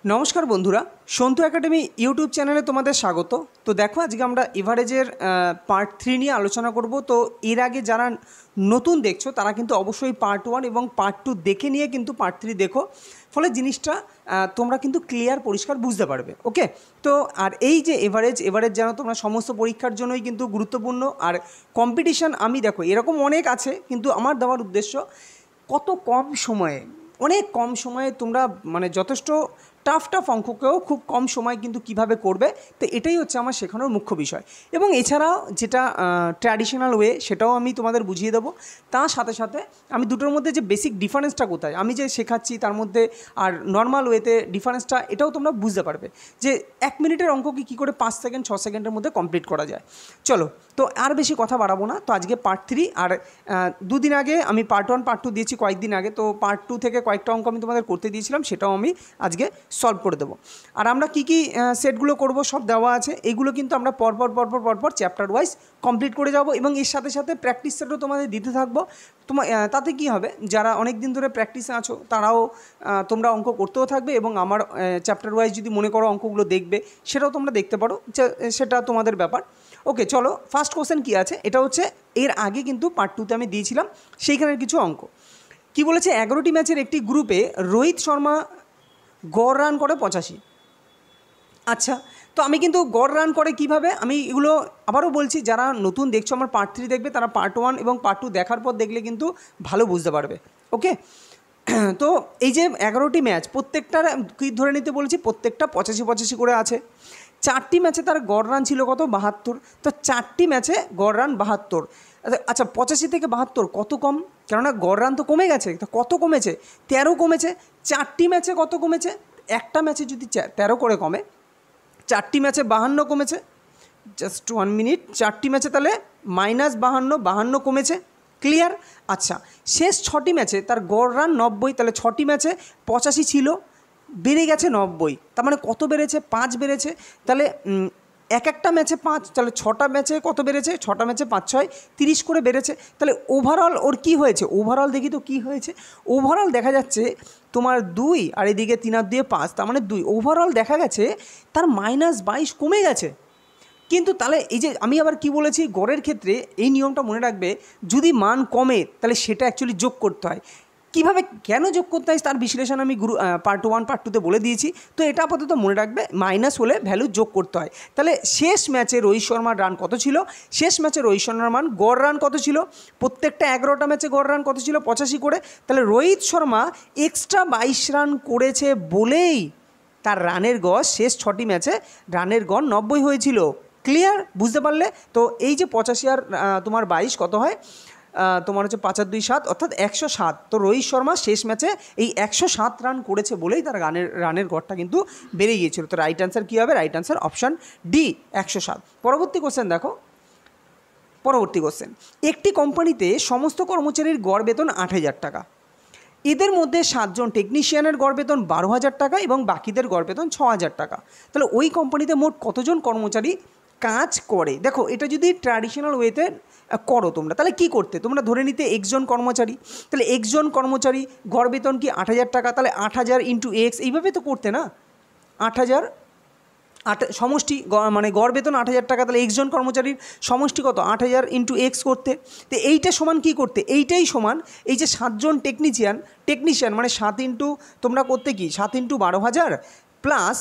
নমস্কার বন্ধুরা, Santu academy YouTube চ্যানেলে তোমাদের স্বাগত। তো দেখো, আজকে আমরা এভারেজের পার্ট 3 নিয়ে আলোচনা করব। তো এর আগে যারা নতুন দেখছো তারা কিন্তু অবশ্যই পার্ট 1 এবং পার্ট 2 দেখে নিয়ে কিন্তু পার্ট 3 দেখো, ফলে জিনিসটা তোমরা কিন্তু ক্লিয়ার পরিষ্কার বুঝতে পারবে। ওকে, তো আর এই যে এভারেজ যেন তোমরা সমস্ত পরীক্ষার জন্যই কিন্তু গুরুত্বপূর্ণ। আর কম্পিটিশান আমি দেখো এরকম অনেক আছে, কিন্তু আমার দেওয়ার উদ্দেশ্য কত কম সময়ে, অনেক কম সময়ে তোমরা মানে যথেষ্ট টাফ অঙ্ককেও খুব কম সময় কিন্তু কিভাবে করবে, তো এটাই হচ্ছে আমার শেখানোর মুখ্য বিষয়। এবং এছাড়াও যেটা ট্র্যাডিশনাল ওয়ে সেটাও আমি তোমাদের বুঝিয়ে দেবো। তার সাথে সাথে আমি দুটোর মধ্যে যে বেসিক ডিফারেন্সটা কোথায় আমি যে শেখাচ্ছি তার মধ্যে আর নর্মাল ওয়েতে ডিফারেন্সটা, এটাও তোমরা বুঝতে পারবে যে 1 মিনিটের অঙ্ককে কী করে 5 সেকেন্ড 6 সেকেন্ডের মধ্যে কমপ্লিট করা যায়। চলো, তো আর বেশি কথা বাড়াবো না। তো আজকে পার্ট 3, আর দুদিন আগে আমি পার্ট 1 পার্ট 2 দিয়েছি কয়েকদিন আগে, তো পার্ট 2 থেকে কয়েকটা অঙ্ক আমি তোমাদের করতে দিয়েছিলাম, সেটাও আমি আজকে সলভ করে দেবো। আর আমরা কী কী সেটগুলো করব সব দেওয়া আছে, এইগুলো কিন্তু আমরা পরপর চ্যাপ্টার ওয়াইজ কমপ্লিট করে যাব। এবং এর সাথে সাথে প্র্যাকটিস সেটও তোমাদের দিতে থাকবো। তোমার তাতে কী হবে, যারা অনেক দিন ধরে প্র্যাকটিসে আছো তারাও তোমরা অঙ্ক করতেও থাকবে, এবং আমার চ্যাপ্টার ওয়াইজ যদি মনে করো অঙ্কগুলো দেখবে সেটাও তোমরা দেখতে পারো, সেটা তোমাদের ব্যাপার। ওকে, চলো ফার্স্ট কোশ্চেন কী আছে, এটা হচ্ছে এর আগে কিন্তু পার্ট 2তে আমি দিয়েছিলাম সেইখানের কিছু অঙ্ক। কি বলেছে, 11টি ম্যাচের একটি গ্রুপে রোহিত শর্মা গড় রান করে 85। আচ্ছা, তো আমি কিন্তু গড় রান করে কিভাবে, আমি এগুলো আবারও বলছি, যারা নতুন দেখছো আমার পার্ট 3 দেখবে তারা পার্ট 1 এবং পার্ট 2 দেখার পর দেখলে কিন্তু ভালো বুঝতে পারবে। ওকে, তো এই যে 11টি ম্যাচ, প্রত্যেকটার কী ধরে নিতে বলেছি, প্রত্যেকটা 85 করে আছে। 4টি ম্যাচে তার গড় রান ছিল কত, 72। তো 4টি ম্যাচে গড় রান 72। আচ্ছা, 85 থেকে 72 কত কম, কেননা গড় রান তো কমে গেছে। তো কত কমেছে, 13 কমেছে। 4টি ম্যাচে কত কমেছে, একটা ম্যাচে যদি 13 করে কমে, 4টি ম্যাচে 52 কমেছে। জাস্ট 1 মিনিট, 4টি ম্যাচে তাহলে -52 কমেছে। ক্লিয়ার? আচ্ছা, শেষ 6টি ম্যাচে তার গড় রান 90, তাহলে 6টি ম্যাচে 85 ছিল, বেড়ে গেছে 90। তার মানে কত বেড়েছে, 5 বেড়েছে। তাহলে একটা ম্যাচে 5, তাহলে 6টা ম্যাচে কত বেড়েছে, 6টা ম্যাচে 5 6 30 করে বেড়েছে। তাহলে ওভারঅল ওর কী হয়েছে, ওভারঅল দেখি তো কী হয়েছে। ওভারঅল দেখা যাচ্ছে তোমার 2, আর এদিকে 3 আর 2 5, তার মানে 2। ওভারঅল দেখা গেছে তার -22 কমে গেছে। কিন্তু তাহলে এই যে আমি আবার কি বলেছি, গড়ের ক্ষেত্রে এই নিয়মটা মনে রাখবে, যদি মান কমে তাহলে সেটা অ্যাকচুয়ালি যোগ করতে হয়। কীভাবে, কেন যোগ করতে হয় তার বিশ্লেষণ আমি পার্ট 1 পার্ট 2তে বলে দিয়েছি। তো এটা আপাতত মনে রাখবে, মাইনাস হলে ভ্যালু যোগ করতে হয়। তাহলে শেষ ম্যাচে রোহিত শর্মার রান কত ছিল, শেষ ম্যাচে রোহিত শর্মার মান গড় রান কত ছিল, প্রত্যেকটা 11টা ম্যাচে গড় রান কত ছিল, 85 করে। তাহলে রোহিত শর্মা এক্সট্রা 22 রান করেছে বলেই তার রানের গড় শেষ 6টি ম্যাচে রানের গড় 90 হয়েছিল। ক্লিয়ার? বুঝতে পারলে? তো এই যে 85 আর তোমার 22 কত হয়, তোমার হচ্ছে 5 আর 2 7, অর্থাৎ 107। তো রোহিত শর্মা শেষ ম্যাচে এই 107 রান করেছে বলেই তার রানের গড়টা কিন্তু বেড়ে গিয়েছিল। তো রাইট অ্যান্সার কী হবে, রাইট অ্যান্সার অপশান ডি, 107। পরবর্তী কোশ্চেন দেখো, পরবর্তী কোশ্চেন, একটি কোম্পানিতে সমস্ত কর্মচারীর গড় বেতন 8,000 টাকা। এদের মধ্যে 7 জন টেকনিশিয়ানের গড় বেতন 12,000 টাকা এবং বাকিদের গড় বেতন 6,000 টাকা। তাহলে ওই কোম্পানিতে মোট কতজন কর্মচারী কাজ করে। দেখো, এটা যদি ট্র্যাডিশনাল ওয়েতে করো তোমরা, তাহলে কী করতে, তোমরা ধরে নিতে একজন কর্মচারী, তাহলে একজন কর্মচারী গড় বেতন কি 8,000 টাকা, তাহলে 8,000 × X, এইভাবে তো করতে না। 8,000 সমষ্টি মানে গড় বেতন 8,000 টাকা, তাহলে একজন কর্মচারীর সমষ্টি কত, 8,000 × X করতে। তো এইটা সমান কী করতে, এইটাই সমান এই যে 7 জন টেকনিশিয়ান মানে 7 ইন্টু তোমরা করতে কি 7 × 12,000 প্লাস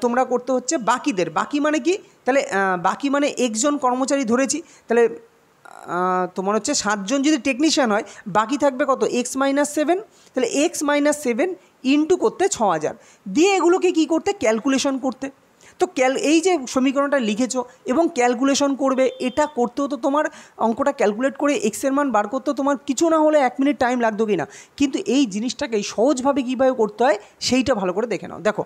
তোমরা করতে হচ্ছে বাকিদের। বাকি মানে কি, তাহলে বাকি মানে একজন কর্মচারী ধরেছি, তাহলে তোমার হচ্ছে 7 জন যদি টেকনিশিয়ান হয়, বাকি থাকবে কত, X-7। তাহলে X-7 ইন্টু করতে 6,000 দিয়ে এগুলোকে কী করতে, ক্যালকুলেশন করতে। তো এই যে সমীকরণটা লিখেছো এবং ক্যালকুলেশন করবে, এটা করতেও তো তোমার অঙ্কটা ক্যালকুলেট করে এক্সের মান বার করতেও তোমার কিছু না হলে 1 মিনিট টাইম লাগতো কি না। কিন্তু এই জিনিসটাকে সহজভাবে কীভাবে করতে হয় সেইটা ভালো করে দেখে নাও। দেখো,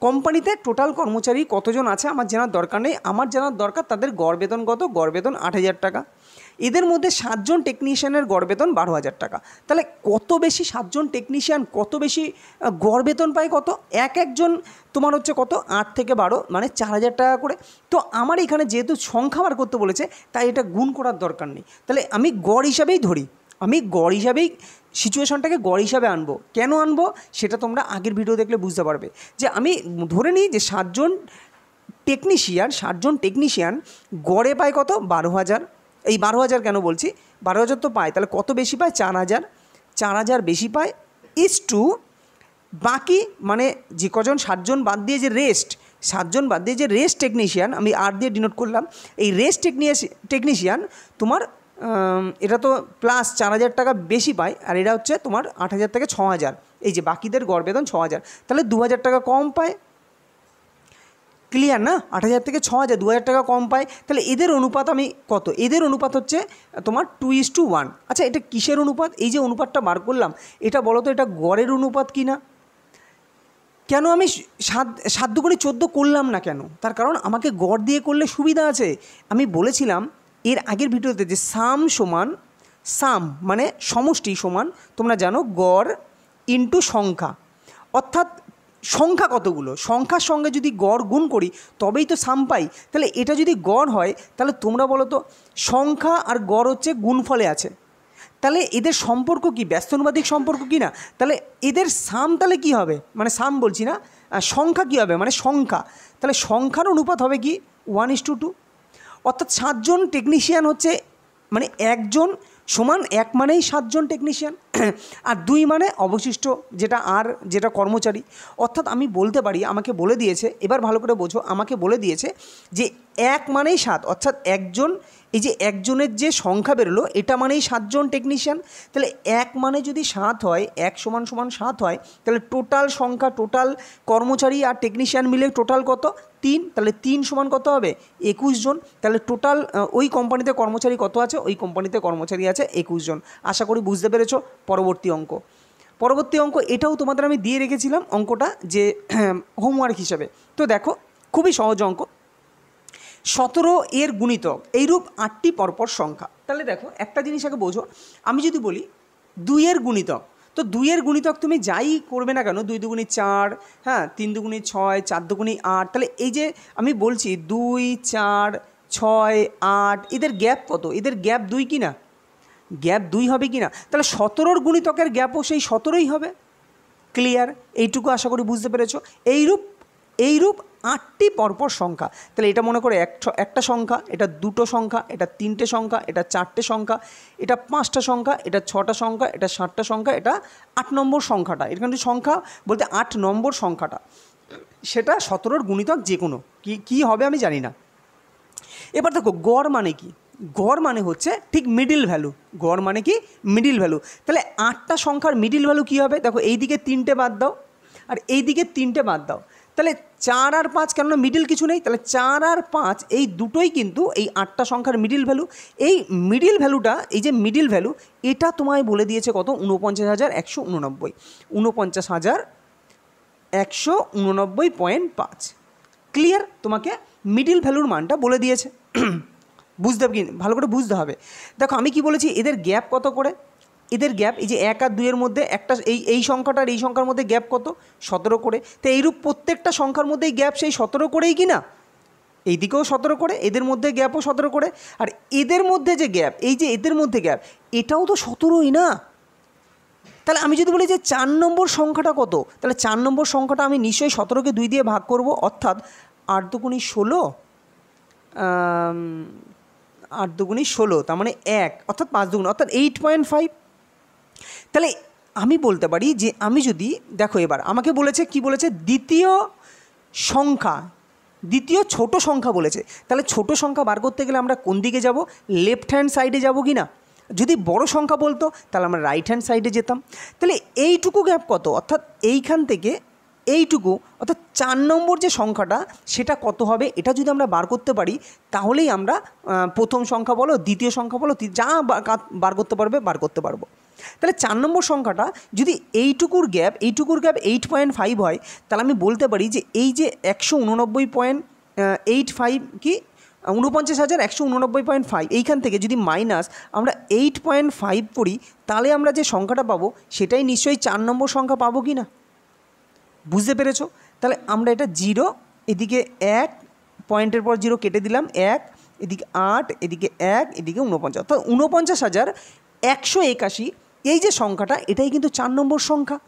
কোম্পানিতে টোটাল কর্মচারী কতজন আছে আমার জানার দরকার নেই, আমার জানার দরকার তাদের গড় বেতন কত, গড় বেতন 8,000 টাকা। এদের মধ্যে 7 জন টেকনিশিয়ানের গড় বেতন 12,000 টাকা। তাহলে কত বেশি, 7 জন টেকনিশিয়ান কত বেশি গড় বেতন পায়, কত, একজন তোমার হচ্ছে কত, 8 থেকে 12 মানে 4,000 টাকা করে। তো আমার এখানে যেহেতু সংখ্যা বার করতে বলেছে, তাই এটা গুণ করার দরকার নেই, তাহলে আমি গড় হিসাবেই ধরি। আমি গড় হিসাবেই সিচুয়েশনটাকে গড় হিসাবে আনবো। কেন আনবো সেটা তোমরা আগের ভিডিও দেখলে বুঝতে পারবে। যে আমি ধরে নিই যে 60জন টেকনিশিয়ান গড়ে পায় কত, 12,000। এই 12,000 কেন বলছি, 12,000 তো পায়, তাহলে কত বেশি পায়, 4,000। 4,000 বেশি পায় ইস টু বাকি, মানে যে কজন 60জন বাদ দিয়ে যে রেস্ট, 7জন বাদ দিয়ে যে রেস্ট টেকনিশিয়ান, আমি আর দিয়ে ডিনোট করলাম, এই রেস্ট টেকনিশিয়ান তোমার এটা তো প্লাস 4,000 টাকা বেশি পায়, আর এটা হচ্ছে তোমার 8,000 থেকে 6,000। এই যে বাকিদের গড় বেতন 6,000, তাহলে 2,000 টাকা কম পায়। ক্লিয়ার না? 8,000 থেকে 6,000, 2,000 টাকা কম পায়। তাহলে এদের অনুপাত আমি কত, এদের অনুপাত হচ্ছে তোমার 2:1। আচ্ছা, এটা কিসের অনুপাত? এই যে অনুপাতটা বার করলাম, এটা বলো তো এটা গড়ের অনুপাত কি না? কেন আমি 7 দুগুণে 14 করলাম না কেন? তার কারণ আমাকে গড় দিয়ে করলে সুবিধা আছে। আমি বলেছিলাম এর আগের ভিডিওতে যে সাম মানে সমষ্টি সমান, তোমরা জানো, গড় ইন্টু সংখ্যা। অর্থাৎ সংখ্যা কতগুলো, সংখ্যার সঙ্গে যদি গড় গুণ করি তবেই তো সাম পাই। তাহলে এটা যদি গড় হয়, তাহলে তোমরা বলো তো সংখ্যা আর গড় হচ্ছে গুণফলে আছে, তাহলে এদের সম্পর্ক কি, ব্যস্তানুপাতিক সম্পর্ক কি না? তাহলে এদের সাম তাহলে কি হবে, মানে সাম বলছি না, সংখ্যা কি হবে, মানে সংখ্যা, তাহলে সংখ্যার অনুপাত হবে কি 1:2। অর্থাৎ 7জন টেকনিশিয়ান হচ্ছে, মানে 1জন সমান 1 মানেই 7জন টেকনিশিয়ান, আর 2 মানে অবশিষ্ট যেটা কর্মচারী। অর্থাৎ আমি বলতে পারি, আমাকে বলে দিয়েছে, এবার ভালো করে বোঝো, আমাকে বলে দিয়েছে যে 1 মানেই 7, অর্থাৎ একজন, এই যে একজনের যে সংখ্যা বেরোলো এটা মানেই 7জন টেকনিশিয়ান। তাহলে 1 মানে যদি 7 হয়, 1 সমান 7 হয়, তাহলে টোটাল সংখ্যা, টোটাল কর্মচারী আর টেকনিশিয়ান মিলে টোটাল কত, 3। তাহলে 3 সমান কত হবে, 21 জন। তাহলে টোটাল ওই কোম্পানিতে কর্মচারী কত আছে, ওই কোম্পানিতে কর্মচারী আছে 21 জন। আশা করি বুঝতে পেরেছো। পরবর্তী অঙ্ক এটাও তোমাদের আমি দিয়ে রেখেছিলাম অঙ্কটা, যে হোমওয়ার্ক হিসাবে। তো দেখো, খুবই সহজ অঙ্ক। 17 এর গুণিতক এইরূপ 8টি পরপর সংখ্যা। তাহলে দেখো একটা জিনিস আগে বোঝো, আমি যদি বলি 2 এর গুণিতক, তো 2 এর গুণিতক তুমি যাই করবে না কেন, 2 দুগুণে 4, হ্যাঁ, 3 দুগুণে 6, 4 দুগুণে 8, তাহলে এই যে আমি বলছি 2, 4, 6, 8, এদের গ্যাপ কত, এদের গ্যাপ 2 কি না, গ্যাপ 2 হবে কি না? তাহলে 17 গুণিতকের গ্যাপও সেই 17ই হবে। ক্লিয়ার? এইটুকু আশা করি বুঝতে পেরেছো। এইরূপ 8টি পরপর সংখ্যা। তাহলে এটা মনে করে একটা সংখ্যা, এটা 2টো সংখ্যা, এটা 3টে সংখ্যা, এটা 4টে সংখ্যা, এটা 5টা সংখ্যা, এটা 6টা সংখ্যা, এটা 7টা সংখ্যা, এটা 8 নম্বর সংখ্যাটা। এখানে সংখ্যা বলতে 8 নম্বর সংখ্যাটা, সেটা 17 গুণিতক যে কোনো কী হবে আমি জানি না। এবার দেখো গড় মানে কি, গড় মানে হচ্ছে ঠিক মিডিল ভ্যালু। গড় মানে কি, মিডিল ভ্যালু। তাহলে 8টা সংখ্যার মিডিল ভ্যালু কী হবে, দেখো এই দিকে 3টে বাদ দাও আর এই দিকে 3টে বাদ দাও, তাহলে 4 আর 5, কেননা মিডিল কিছু নেই, তাহলে 4 আর 5 এই দুটোই কিন্তু এই 8টা সংখ্যার মিডিল ভ্যালু। এই মিডিল ভ্যালুটা, এই যে মিডিল ভ্যালু, এটা তোমায় বলে দিয়েছে কত, 49,189, 49,189.5। ক্লিয়ার? তোমাকে মিডিল ভ্যালুর মানটা বলে দিয়েছে। বুঝতে হবে কি, ভালো করে বুঝতে হবে। দেখো আমি কি বলেছি, এদের গ্যাপ কত করে, এদের গ্যাপ, এই যে 1 আর 2 এর মধ্যে একটা, এই সংখ্যাটার এই সংখ্যার মধ্যে গ্যাপ কত, 17 করে। তো এইরূপ প্রত্যেকটা সংখ্যার মধ্যেই গ্যাপ সেই 17 করেই কি না, এই দিকেও 17 করে, এদের মধ্যে গ্যাপও 17 করে, আর এদের মধ্যে যে গ্যাপ, এই যে এদের মধ্যে গ্যাপ, এটাও তো 17ই না। তাহলে আমি যদি বলি যে 4 নম্বর সংখ্যাটা কত, তাহলে 4 নম্বর সংখ্যাটা আমি নিশ্চয়ই 17কে 2 দিয়ে ভাগ করব, অর্থাৎ 8 দুগুণে 16, 8 দুগুণে 16, তার মানে 1, অর্থাৎ 5 দুগুণ, অর্থাৎ 8.5। তাহলে আমি বলতে পারি যে, আমি যদি দেখো এবার আমাকে বলেছে কি বলেছে, দ্বিতীয় ছোট সংখ্যা বলেছে। তাহলে ছোট সংখ্যা বার করতে গেলে আমরা কোন দিকে যাব, লেফট হ্যান্ড সাইডে যাব কি না? যদি বড় সংখ্যা বলতো তাহলে আমরা রাইট হ্যান্ড সাইডে যেতাম। তাহলে এইটুকু গ্যাপ কত, অর্থাৎ এইখান থেকে এইটুকু, অর্থাৎ 4 নম্বর যে সংখ্যাটা সেটা কত হবে, এটা যদি আমরা বার করতে পারি তাহলেই আমরা প্রথম সংখ্যা বলো, দ্বিতীয় সংখ্যা বলো, যা বার করতে পারবো। তাহলে 4 নম্বর সংখ্যাটা যদি এইটুকুর গ্যাপ 8.5 হয়, তাহলে আমি বলতে পারি যে এই যে 189.85 কি 49,189.5, এইখান থেকে যদি মাইনাস আমরা 8.5 করি, তাহলে আমরা যে সংখ্যাটা পাবো সেটাই নিশ্চয়ই 4 নম্বর সংখ্যা পাবো কি না? বুঝতে পেরেছো? তাহলে আমরা এটা 0, এদিকে 1, পয়েন্টের পর 0 কেটে দিলাম, 1, এদিকে 8, এদিকে 1, এদিকে 49, অর্থাৎ 181 এই যে সংখ্যাটা, এটাই কিন্তু 4 নম্বর সংখ্যা।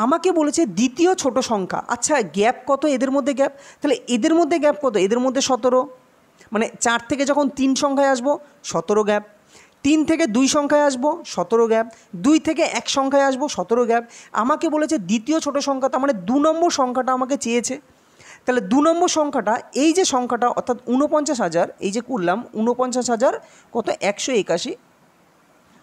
আমাকে বলেছে দ্বিতীয় ছোট সংখ্যা। আচ্ছা, গ্যাপ কত এদের মধ্যে? গ্যাপ, তাহলে এদের মধ্যে গ্যাপ কত? এদের মধ্যে 17, মানে 4 থেকে যখন 3 সংখ্যায় আসবো 17 গ্যাপ, 3 থেকে 2 সংখ্যায় আসবো 17 গ্যাপ, 2 থেকে 1 সংখ্যায় আসবো 17 গ্যাপ। আমাকে বলেছে দ্বিতীয় ছোট সংখ্যা, তার মানে 2 নম্বর সংখ্যাটা আমাকে চেয়েছে। তাহলে 2 নম্বর সংখ্যাটা, এই যে সংখ্যাটা অর্থাৎ 49,000, এই যে করলাম 49,000 কত 181,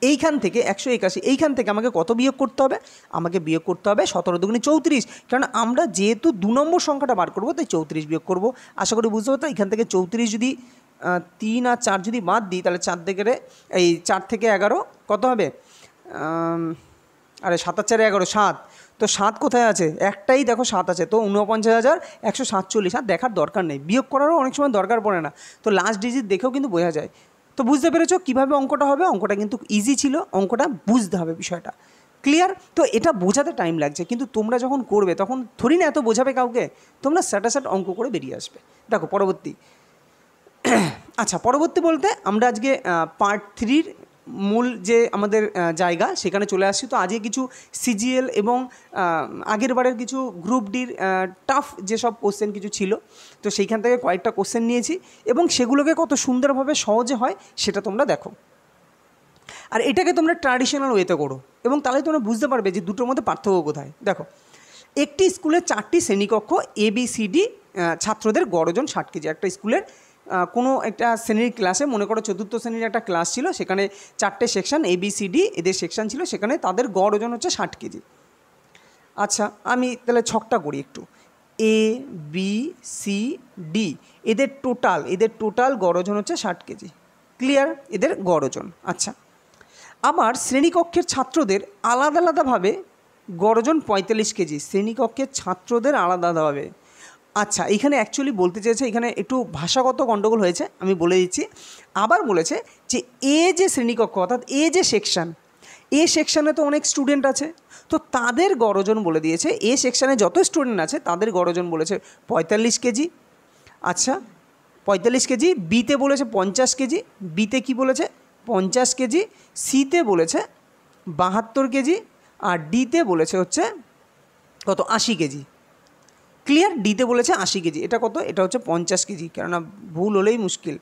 এইখান থেকে 181, এইখান থেকে আমাকে কত বিয়োগ করতে হবে? আমাকে বিয়োগ করতে হবে 17 দুগুণে 34, কারণ আমরা যেহেতু 2 নম্বর সংখ্যাটা বার করবো তাই 34 বিয়োগ করবো। আশা করি বুঝতে পারতো। এখান থেকে 34 যদি 3 আর 4 যদি বাদ দিই, তাহলে 4 থেকে এই 4 থেকে 11 কত হবে? আরে 7 আর 4 11, 7। তো 7 কোথায় আছে? একটাই দেখো 7 আছে, তো 49,147। আর দেখার দরকার নেই, বিয়োগ করারও অনেক সময় দরকার পড়ে না, তো লাস্ট ডিজিট দেখেও কিন্তু বোঝা যায়। তো বুঝতে পেরেছো কীভাবে অঙ্কটা হবে? অঙ্কটা কিন্তু ইজি ছিল, অঙ্কটা বুঝতে হবে বিষয়টা, ক্লিয়ার? তো এটা বোঝাতে টাইম লাগছে, কিন্তু তোমরা যখন করবে তখন থোড়ি না এত বোঝাবে কাউকে, তোমরা স্যাটাস্যাট অঙ্ক করে বেরিয়ে আসবে। দেখো পরবর্তী। আচ্ছা, পরবর্তী বলতে আমরা আজকে পার্ট 3-র মূল যে আমাদের জায়গা সেখানে চলে আসছি। তো আজকে কিছু সিজিএল এবং আগের বারের কিছু গ্রুপ ডির টাফ যেসব কোশ্চেন কিছু ছিল, তো সেইখান থেকে কয়েকটা কোশ্চেন নিয়েছি এবং সেগুলোকে কত সুন্দরভাবে সহজে হয় সেটা তোমরা দেখো। আর এটাকে তোমরা ট্র্যাডিশনাল ওয়েতে করো এবং তাহলে তোমরা বুঝতে পারবে যে দুটোর মধ্যে পার্থক্য কোথায়। দেখো, একটি স্কুলের 4টি শ্রেণীকক্ষ ABCD, ছাত্রদের গড় ওজন 60 কেজি। একটা স্কুলের কোনো একটা শ্রেণীর ক্লাসে, মনে করো 4র্থ শ্রেণীর একটা ক্লাস ছিল, সেখানে 4টে সেকশন ABCD এদের সেকশন ছিল, সেখানে তাদের গড় ওজন হচ্ছে 60 কেজি। আচ্ছা, আমি তাহলে ছকটা করি একটু। ABCD এদের টোটাল গড় ওজন হচ্ছে 60 কেজি, ক্লিয়ার? এদের গড় ওজন। আচ্ছা, আবার শ্রেণীকক্ষের ছাত্রদের আলাদা আলাদাভাবে গড় ওজন 45 কেজি। শ্রেণীকক্ষের ছাত্রদের আলাদা আলাদাভাবে। আচ্ছা, এখানে অ্যাকচুয়ালি বলতে চেয়েছে, এখানে একটু ভাষাগত গণ্ডগোল হয়েছে, আমি বলে দিচ্ছি। আবার বলেছে যে যে শ্রেণীকক্ষ অর্থাৎ যে সেকশান, সেকশানে তো অনেক স্টুডেন্ট আছে, তো তাদের গড় ওজন বলে দিয়েছে। সেকশানে যত স্টুডেন্ট আছে তাদের গড় ওজন বলেছে 45 কেজি। আচ্ছা, 45 কেজি। বিতে বলেছে 50 কেজি। বিতে কি বলেছে? 50 কেজি। সিতে বলেছে 72 কেজি। আর ডিতে বলেছে হচ্ছে কত? 80 কেজি, ক্লিয়ার? ডিতে বলেছে 80 কেজি। এটা কত? এটা হচ্ছে 50 কেজি, কেননা ভুল হলেই মুশকিল,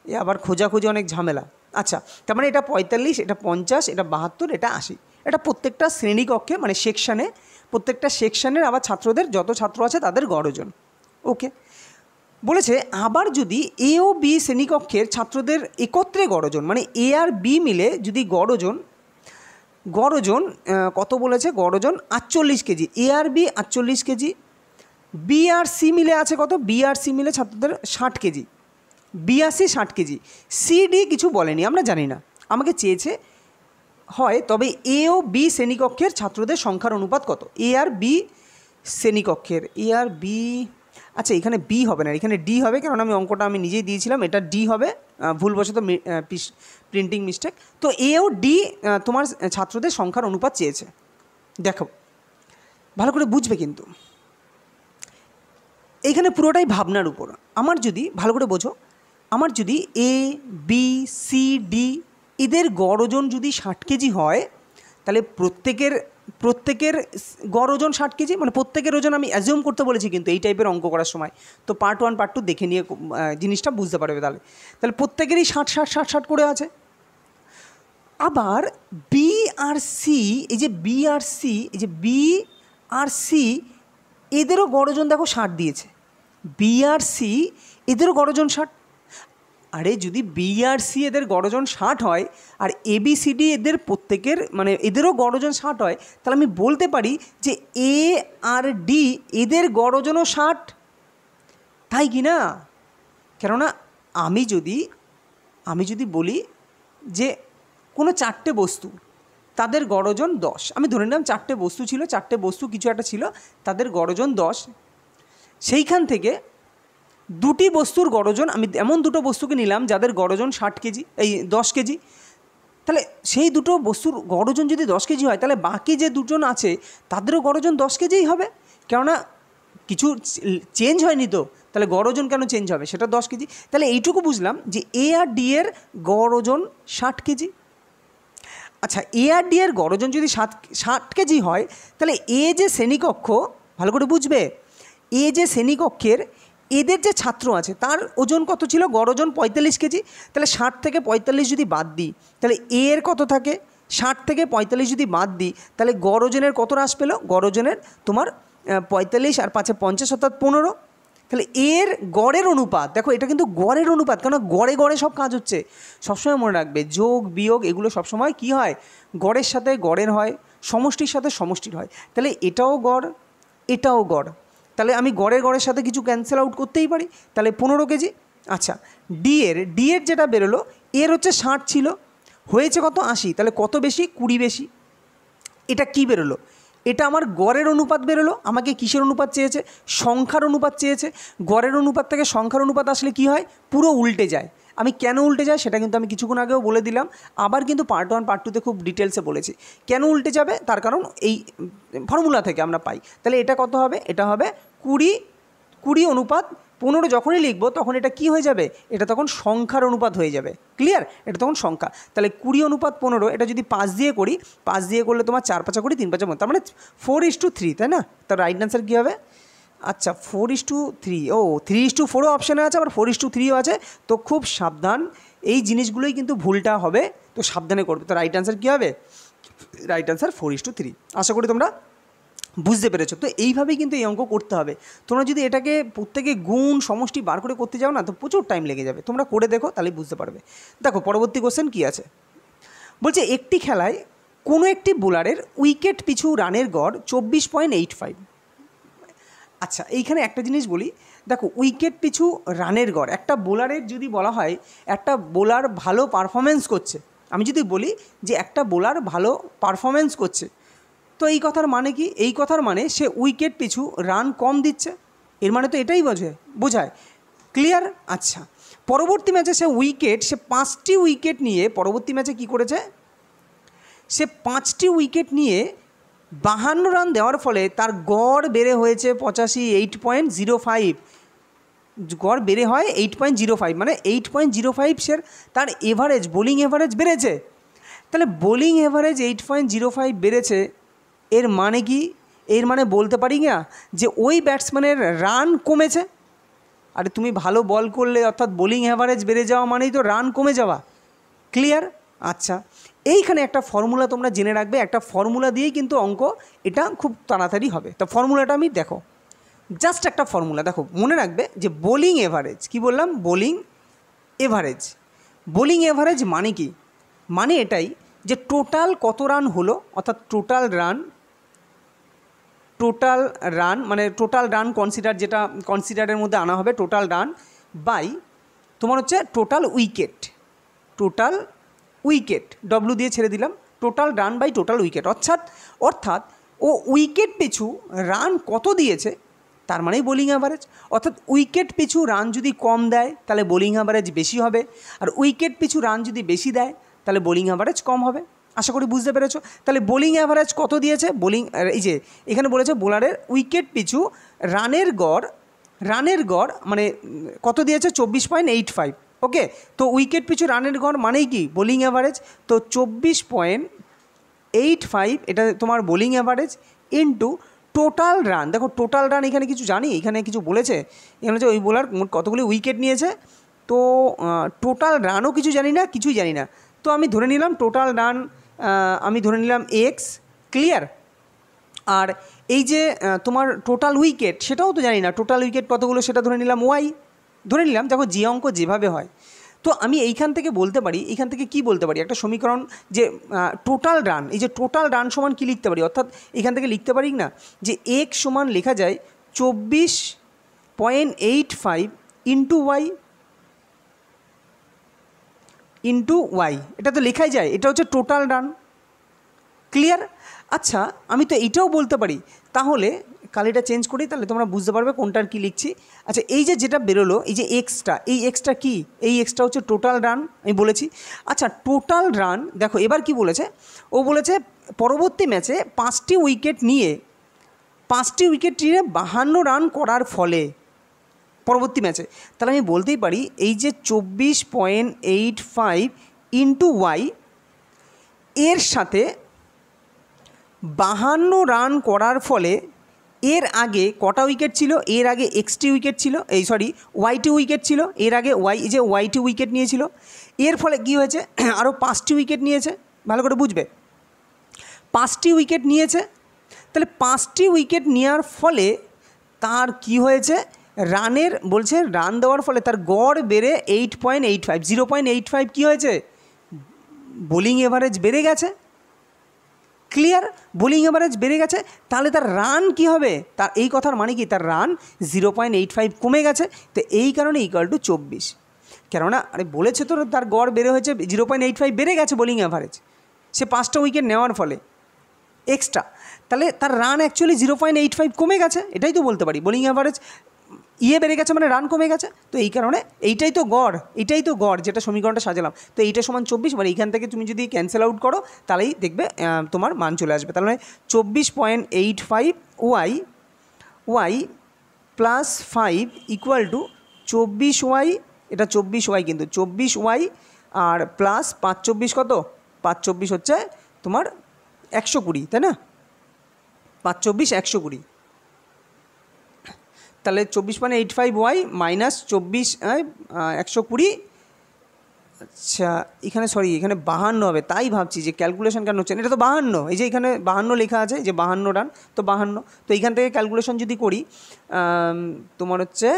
এ আবার খোঁজাখুঁজি অনেক ঝামেলা। আচ্ছা, তার মানে এটা 45, এটা 50, এটা 72, এটা 80। এটা প্রত্যেকটা শ্রেণীকক্ষে মানে সেকশানে, প্রত্যেকটা সেকশানের আবার ছাত্রদের যত ছাত্র আছে তাদের গড় ওজন। ওকে, বলেছে আবার যদি A ও B শ্রেণীকক্ষের ছাত্রদের একত্রে গড় ওজন, মানে A আর B মিলে যদি গড় ওজন কত বলেছে? গড় ওজন 48 কেজি। A আর B 48 কেজি। B আর C মিলে আছে কত? B আর C মিলে ছাত্রদের 60 কেজি। B আর C 60 কেজি। CD কিছু বলেনি, আমরা জানি না, আমাকে চেয়েছে হয় তবে A ও B শ্রেণীকক্ষের ছাত্রদের সংখ্যার অনুপাত কত? A আর B শ্রেণীকক্ষের, A আর B। আচ্ছা, এখানে B হবে না, এখানে D হবে, কারণ অঙ্কটা আমি নিজেই দিয়েছিলাম, এটা D হবে, ভুলবশত প্রিন্টিং মিস্টেক। তো A ও D তোমার ছাত্রদের সংখ্যার অনুপাত চেয়েছে। দেখো ভালো করে বুঝবে কিন্তু, এইখানে পুরোটাই ভাবনার উপর। আমার যদি ভালো করে বোঝো, আমার যদি ABCD এদের গড় ওজন যদি 60 কেজি হয়, তাহলে প্রত্যেকের গড় ওজন 60 কেজি, মানে প্রত্যেকের ওজন আমি অ্যাজিউম করতে বলেছি কিন্তু এই টাইপের অঙ্ক করার সময়, তো পার্ট 1 পার্ট 2 দেখে নিয়ে জিনিসটা বুঝতে পারবে। তাহলে প্রত্যেকেরই 60 করে আছে। আবার বি আর সি, এই যে বি আর সি এদেরও গড় ওজন দেখো 60 দিয়েছে। বি আর সি এদেরও গড় ওজন 60। আরে যদি বি আর সি এদের গড় ওজন 60 হয় আর ABCD এদের প্রত্যেকের মানে এদেরও গড় ওজন 60 হয়, তাহলে আমি বলতে পারি যে A আর D এদের গড় ওজনও 60, তাই কি না? কেননা আমি যদি বলি যে কোনো 4টে বস্তু তাদের গড় ওজন 10, আমি ধরে নিলাম 4টে বস্তু ছিল, 4টে বস্তু কিছু একটা ছিল, তাদের গড় ওজন 10। সেইখান থেকে 2টি বস্তুর গড় ওজন, আমি এমন 2টো বস্তুকে নিলাম যাদের গড় ওজন 60 কেজি, এই 10 কেজি। তাহলে সেই 2টো বস্তুর গড় ওজন যদি 10 কেজি হয়, তাহলে বাকি যে 2জন আছে তাদেরও গড় ওজন 10 কেজিই হবে, কেননা কিছু চেঞ্জ হয়নি তো, তাহলে গড় ওজন কেন চেঞ্জ হবে? সেটা 10 কেজি। তাহলে এইটুকু বুঝলাম যে A আর D এর গড় ওজন 60 কেজি। আচ্ছা, এ আর ডি এর গড় ওজন যদি 60 কেজি হয়, তাহলে এ যে শ্রেণীকক্ষ, ভালো করে বুঝবে, এ যে শ্রেণীকক্ষের এদের যে ছাত্র আছে তার ওজন কত ছিল, গড় ওজন 45 কেজি। তাহলে 60 থেকে 45 যদি বাদ দিই, তাহলে এ এর কত থাকে, 60 থেকে 45 যদি বাদ দিই, তাহলে গড় ওজনের কত হ্রাস পেল, গড় ওজনের তোমার 45 আর 5 50 অর্থাৎ 15। তাহলে এর গড়ের অনুপাত, দেখো এটা কিন্তু গড়ের অনুপাত, কেন গড়ে গড়ে সব কাজ হচ্ছে। সবসময় মনে রাখবে যোগ বিয়োগ এগুলো সবসময় কী হয়, গড়ের সাথে গড়ের হয়, সমষ্টির সাথে সমষ্টির হয়। তাহলে এটাও গড়, এটাও গড়, তাহলে আমি গড়ের সাথে কিছু ক্যান্সেল আউট করতেই পারি, তাহলে 15 কেজি। আচ্ছা, ডি এর যেটা বেরোলো, এর হচ্ছে 60 ছিল, হয়েছে কত 80, তাহলে কত বেশি, 20 বেশি। এটা কি বেরোলো, এটা আমার গড়ের অনুপাত বেরোলো। আমাকে কিসের অনুপাত চেয়েছে, সংখ্যার অনুপাত চেয়েছে। গড়ের অনুপাত থেকে সংখ্যার অনুপাত আসলে কি হয়, পুরো উল্টে যায়। আমি কেন উল্টে যায় সেটা কিন্তু আমি কিছুক্ষণ আগেও বলে দিলাম, আবার কিন্তু পার্ট 1 পার্ট 2তে খুব ডিটেলসে বলেছি কেন উল্টে যাবে। তার কারণ এই ফর্মুলা থেকে আমরা পাই। তাহলে এটা কত হবে, এটা হবে 20 অনুপাত 15। যখনই লিখবো তখন এটা কি হয়ে যাবে, এটা তখন সংখ্যার অনুপাত হয়ে যাবে। ক্লিয়ার, এটা তখন সংখ্যা। তাহলে 20 অনুপাত 15, এটা যদি 5 দিয়ে করি, 5 দিয়ে করলে তোমার 4 5 করি 3 5 15, তার মানে 4:3, তাই না? তার রাইট অ্যান্সার কী হবে, আচ্ছা 4:3, ও 3:4ও অপশানে আছে, আবার 4:3ও আছে। তো খুব সাবধান, এই জিনিসগুলোই কিন্তু ভুলটা হবে, তো সাবধানে করবে। তো রাইট অ্যান্সার কী হবে, রাইট অ্যান্সার 4:3। আশা করি তোমরা বুঝতে পেরেছো। তো এইভাবেই কিন্তু এই অঙ্ক করতে হবে। তোমরা যদি এটাকে প্রত্যেকে গুণ সমষ্টি বার করে করতে যাও না, তো প্রচুর টাইম লেগে যাবে। তোমরা করে দেখো, তাহলেই বুঝতে পারবে। দেখো পরবর্তী কোশ্চেন কী আছে, বলছে একটি খেলায় কোনো একটি বোলারের উইকেট পিছু রানের গড় 24.85। আচ্ছা, এইখানে একটা জিনিস বলি, দেখো উইকেট পিছু রানের গড়, একটা বোলারের যদি বলা হয় একটা বোলার ভালো পারফরমেন্স করছে, আমি যদি বলি যে একটা বোলার ভালো পারফরমেন্স করছে, তো এই কথার মানে কি, এই কথার মানে সে উইকেট পিছু রান কম দিচ্ছে, এর মানে তো এটাই বোঝায়। ক্লিয়ার? আচ্ছা, পরবর্তী ম্যাচে সে 5টি উইকেট নিয়ে পরবর্তী ম্যাচে কি করেছে, সে 5টি উইকেট নিয়ে 52 রান দেওয়ার ফলে তার গড় বেড়ে হয়েছে 8.05। গড় বেড়ে হয় 8.05, মানে 8.05 সে তার এভারেজ, বোলিং এভারেজ বেড়েছে। তাহলে বোলিং এভারেজ 8.05 বেড়েছে, এর মানে কি, এর মানে বলতে পারি না যে ওই ব্যাটসম্যানের রান কমেছে। আরে তুমি ভালো বল করলে, অর্থাৎ বোলিং অ্যাভারেজ বেড়ে যাওয়া মানেই তো রান কমে যাওয়া। ক্লিয়ার? আচ্ছা, এইখানে একটা ফর্মুলা তোমরা জেনে রাখবে, একটা ফর্মুলা দিয়েই কিন্তু অঙ্ক এটা খুব তাড়াতাড়ি হবে। তো ফর্মুলাটা আমি দেখো, জাস্ট একটা ফর্মুলা দেখো, মনে রাখবে যে বোলিং এভারেজ, কি বললাম, বোলিং এভারেজ। বোলিং এভারেজ মানে কি, মানে এটাই যে টোটাল কত রান হলো, অর্থাৎ টোটাল রান মানে টোটাল রান কনসিডার, যেটা কনসিডারের মধ্যে আনা হবে, টোটাল রান বাই তোমার হচ্ছে টোটাল উইকেট, ডব্লু দিয়ে ছেড়ে দিলাম, total run by total wicket. অর্থাৎ ও উইকেট পিছু রান কত দিয়েছে তার মানেই বোলিং অ্যাভারেজ। অর্থাৎ উইকেট পিছু রান যদি কম দেয় তাহলে বোলিং অ্যাভারেজ বেশি হবে, আর উইকেট পিছু রান যদি বেশি দেয় তাহলে বোলিং অ্যাভারেজ কম হবে। আশা করি বুঝতে পেরেছো। তাহলে বোলিং অ্যাভারেজ কত দিয়েছে, এই যে এখানে বলেছে বোলারের উইকেট পিছু রানের গড় মানে কত দিয়েছে, 24.85। ওকে, তো উইকেট পিছু রানের গড় মানেই কি, বোলিং অ্যাভারেজ। তো 24.85 এটা তোমার bowling average into total run. দেখো টোটাল রান এখানে কিছু জানি, এখানে কিছু বলেছে, এখানে হচ্ছে ওই বোলার মোট কতগুলি উইকেট নিয়েছে, তো টোটাল রানও কিছু জানি না, কিছুই জানি না। তো আমি ধরে নিলাম টোটাল রান, আমি ধরে নিলাম x। ক্লিয়ার? আর এই যে তোমার টোটাল উইকেট, সেটাও তো জানি না, টোটাল উইকেট কতগুলো সেটা ধরে নিলাম y। ধরে নিলাম, দেখো যে অঙ্ক যেভাবে হয়, তো আমি এইখান থেকে বলতে পারি, এইখান থেকে কি বলতে পারি, একটা সমীকরণ যে টোটাল রান, এই যে টোটাল রান সমান কী লিখতে পারি, অর্থাৎ এখান থেকে লিখতে পারি না যে x সমান লেখা যায় 24.85 ইন্টু ওয়াই, এটা তো লেখাই যায়, এটা হচ্ছে টোটাল রান। ক্লিয়ার? আচ্ছা, আমি তো এইটাও বলতে পারি, তাহলে কালিটা চেঞ্জ করি, তাহলে তোমরা বুঝতে পারবে কোনটার কি লিখছি। আচ্ছা, এই যে যেটা বেরোলো, এই যে এক্সটা, এই এক্সটা কি, এই এক্সটা হচ্ছে টোটাল রান, আমি বলেছি। আচ্ছা, টোটাল রান দেখো এবার কি বলেছে, ও বলেছে পরবর্তী ম্যাচে 5টি উইকেট নিয়ে 52 রান করার ফলে পরবর্তী ম্যাচে, তাহলে আমি বলতেই পারি এই যে 24.85 ইন্টু ওয়াই, এর সাথে 52 রান করার ফলে এর আগে কটা উইকেট ছিল, এর আগে এক্সটি উইকেট ছিল, ওয়াইটি উইকেট ছিল, এর আগে ওয়াইটি উইকেট নিয়েছিল। এর ফলে কী হয়েছে, আরও 5টি উইকেট নিয়েছে, ভালো করে বুঝবে, 5টি উইকেট নিয়েছে। তাহলে 5টি উইকেট নেওয়ার ফলে তার কি হয়েছে, রান দেওয়ার ফলে তার গড় বেড়ে 8.85, 0.85 কী হয়েছে, বোলিং এভারেজ বেড়ে গেছে। ক্লিয়ার, বোলিং এভারেজ বেড়ে গেছে। তাহলে তার রান কি হবে, তার এই কথার মানে কি, তার রান 0.85 কমে গেছে। তো এই কারণে =24। কেননা আরে বলেছে তো তার গড় বেড়ে হয়েছে 0.85 বেড়ে গেছে বোলিং অ্যাভারেজ, সে 5টা উইকেট নেওয়ার ফলে এক্সট্রা। তাহলে তার রান অ্যাকচুয়ালি 0.85 কমে গেছে, এটাই তো বলতে পারি। বোলিং অ্যাভারেজ বেড়ে গেছে মানে রান কমে গেছে। তো এই কারণে এইটাই তো গড় যেটা সমীকরণটা সাজালাম। তো এইটা সমান 24, মানে এইখান থেকে তুমি যদি ক্যান্সেল আউট করো তাহলেই দেখবে তোমার মান চলে আসবে। তাহলে 24.85 Y plus 5 equal to 24y, এটা 24y কিন্তু 24y আর প্লাস 5 24 কত, 5 24 হচ্ছে তোমার 120, তাই না, 5 24 120। তাহলে 24.85y মাইনাস 24 120। আচ্ছা এখানে এখানে 52 হবে, তাই ভাবছি যে ক্যালকুলেশন কেন হচ্ছে না, এটা তো 52, এই যে এখানে 52 লেখা আছে, যে 52 রান, তো 52। তো এইখান থেকে ক্যালকুলেশন যদি করি তোমার হচ্ছে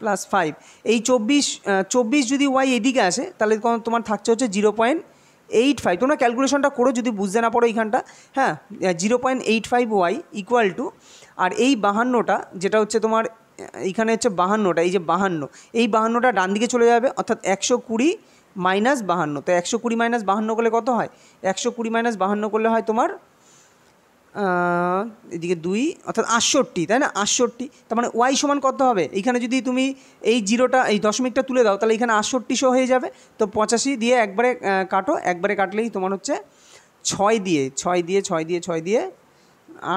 প্লাস 5, এই 24 যদি ওয়াই এদিকে আসে তাহলে তোমার থাকছে হচ্ছে 0.85। তোমরা ক্যালকুলেশনটা করো যদি বুঝতে না পারো এইখানটা, হ্যাঁ, 0.85y ইকুয়াল টু, আর এই 52টা যেটা হচ্ছে তোমার এইখানে হচ্ছে 52টা, এই যে 52, এই 52টা ডান দিকে চলে যাবে, অর্থাৎ 120 মাইনাস 52। তো 120 মাইনাস 52 করলে কত হয়, 120 মাইনাস 52 করলে হয় তোমার এদিকে 2, অর্থাৎ 68, তাই না, 68। তার মানে ওয়াই সমান কত হবে, এইখানে যদি তুমি এই জিরোটা, এই দশমিকটা তুলে দাও তাহলে এখানে 6800 হয়ে যাবে। তো 85 দিয়ে একবারে কাটো, একবারে কাটলেই তোমার হচ্ছে 6 দিয়ে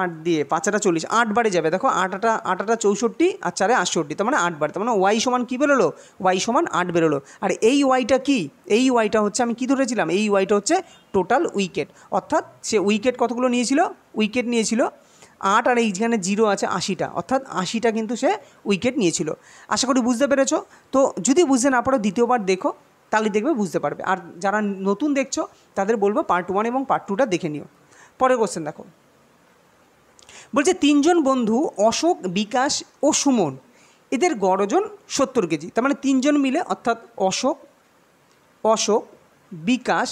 8 দিয়ে 5 40, 8 বারে যাবে। দেখো 8 8 64 আর 4 68, তার মানে 8 বার। তার মানে ওয়াই সমান কী বেরোলো, ওয়াই সমান 8 বেরোলো। আর এই ওয়াইটা কি, এই ওয়াইটা হচ্ছে আমি কি ধরেছিলাম, এই ওয়াইটা হচ্ছে টোটাল উইকেট, অর্থাৎ সে উইকেট কতগুলো নিয়েছিল, উইকেট নিয়েছিল 8, আর এইখানে 0 আছে 80টা, অর্থাৎ 80টা কিন্তু সে উইকেট নিয়েছিল। আশা করি বুঝতে পেরেছো। তো যদি বুঝতে না পারো দ্বিতীয়বার দেখো, তাহলে দেখবে বুঝতে পারবে। আর যারা নতুন দেখছো তাদের বলবো পার্ট 1 এবং পার্ট 2টা দেখে নিও। পরের কোশ্চেন দেখো, বলছে 3 জন বন্ধু অশোক, বিকাশ ও সুমন, এদের গড় ওজন 70 কেজি। তার মানে 3 জন মিলে, অর্থাৎ অশোক বিকাশ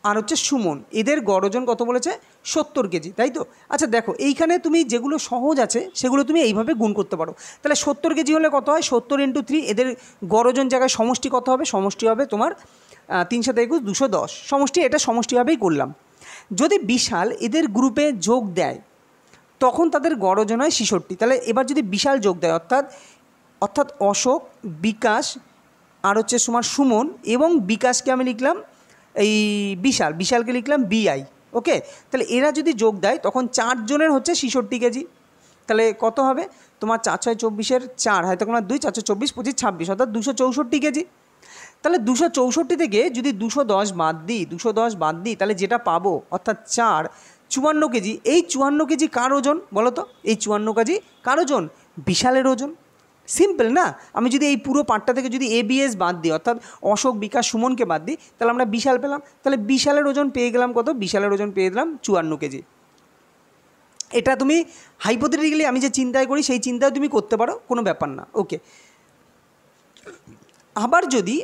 আর হচ্ছে সুমন, এদের গড় ওজন কত বলেছে, 70 কেজি, তাই তো। আচ্ছা দেখো এইখানে তুমি যেগুলো সহজ আছে সেগুলো তুমি এইভাবে গুণ করতে পারো। তাহলে 70 কেজি হলে কত হয়, 70 × 3, এদের গড় ওজন জায়গায় সমষ্টি কত হবে, সমষ্টি হবে তোমার 3 × 7 = 210, সমষ্টি, এটা সমষ্টিভাবেই করলাম। যদি বিশাল এদের গ্রুপে যোগ দেয় তখন তাদের গড় ওজন হয় 66। তাহলে এবার যদি বিশাল যোগ দেয়, অর্থাৎ অশোক, বিকাশ আর হচ্ছে তোমার সুমন, এবং বিকাশকে আমি লিখলাম এই বিশালকে লিখলাম BI, ওকে। তাহলে এরা যদি যোগ দেয় তখন 4 জনের হচ্ছে 66 কেজি। তাহলে কত হবে তোমার 4 6 24-এর 4 হয়, তখন 2 4 24 25 26, অর্থাৎ 264 কেজি। তাহলে 264 থেকে যদি 210 বাদ দিই তাহলে যেটা পাবো, অর্থাৎ 4 54 কেজি। এই 54 কেজি কার ওজন বলো তো, এই 54 কেজি কার ওজন, বিশালের ওজন। সিম্পল না, আমি যদি এই পুরো পার্টটা থেকে যদি ABS বাদ দিই, অর্থাৎ অশোক, বিকাশ, সুমনকে বাদ দিই, তাহলে আমরা বিশাল পেলাম। তাহলে বিশালের ওজন পেয়ে গেলাম কত, বিশালের ওজন পেয়ে গেলাম 54 কেজি। এটা তুমি হাইপোথেটিক্যালি আমি যে চিন্তায় করি সেই চিন্তায় তুমি করতে পারো, কোনো ব্যাপার না, ওকে। আবার যদি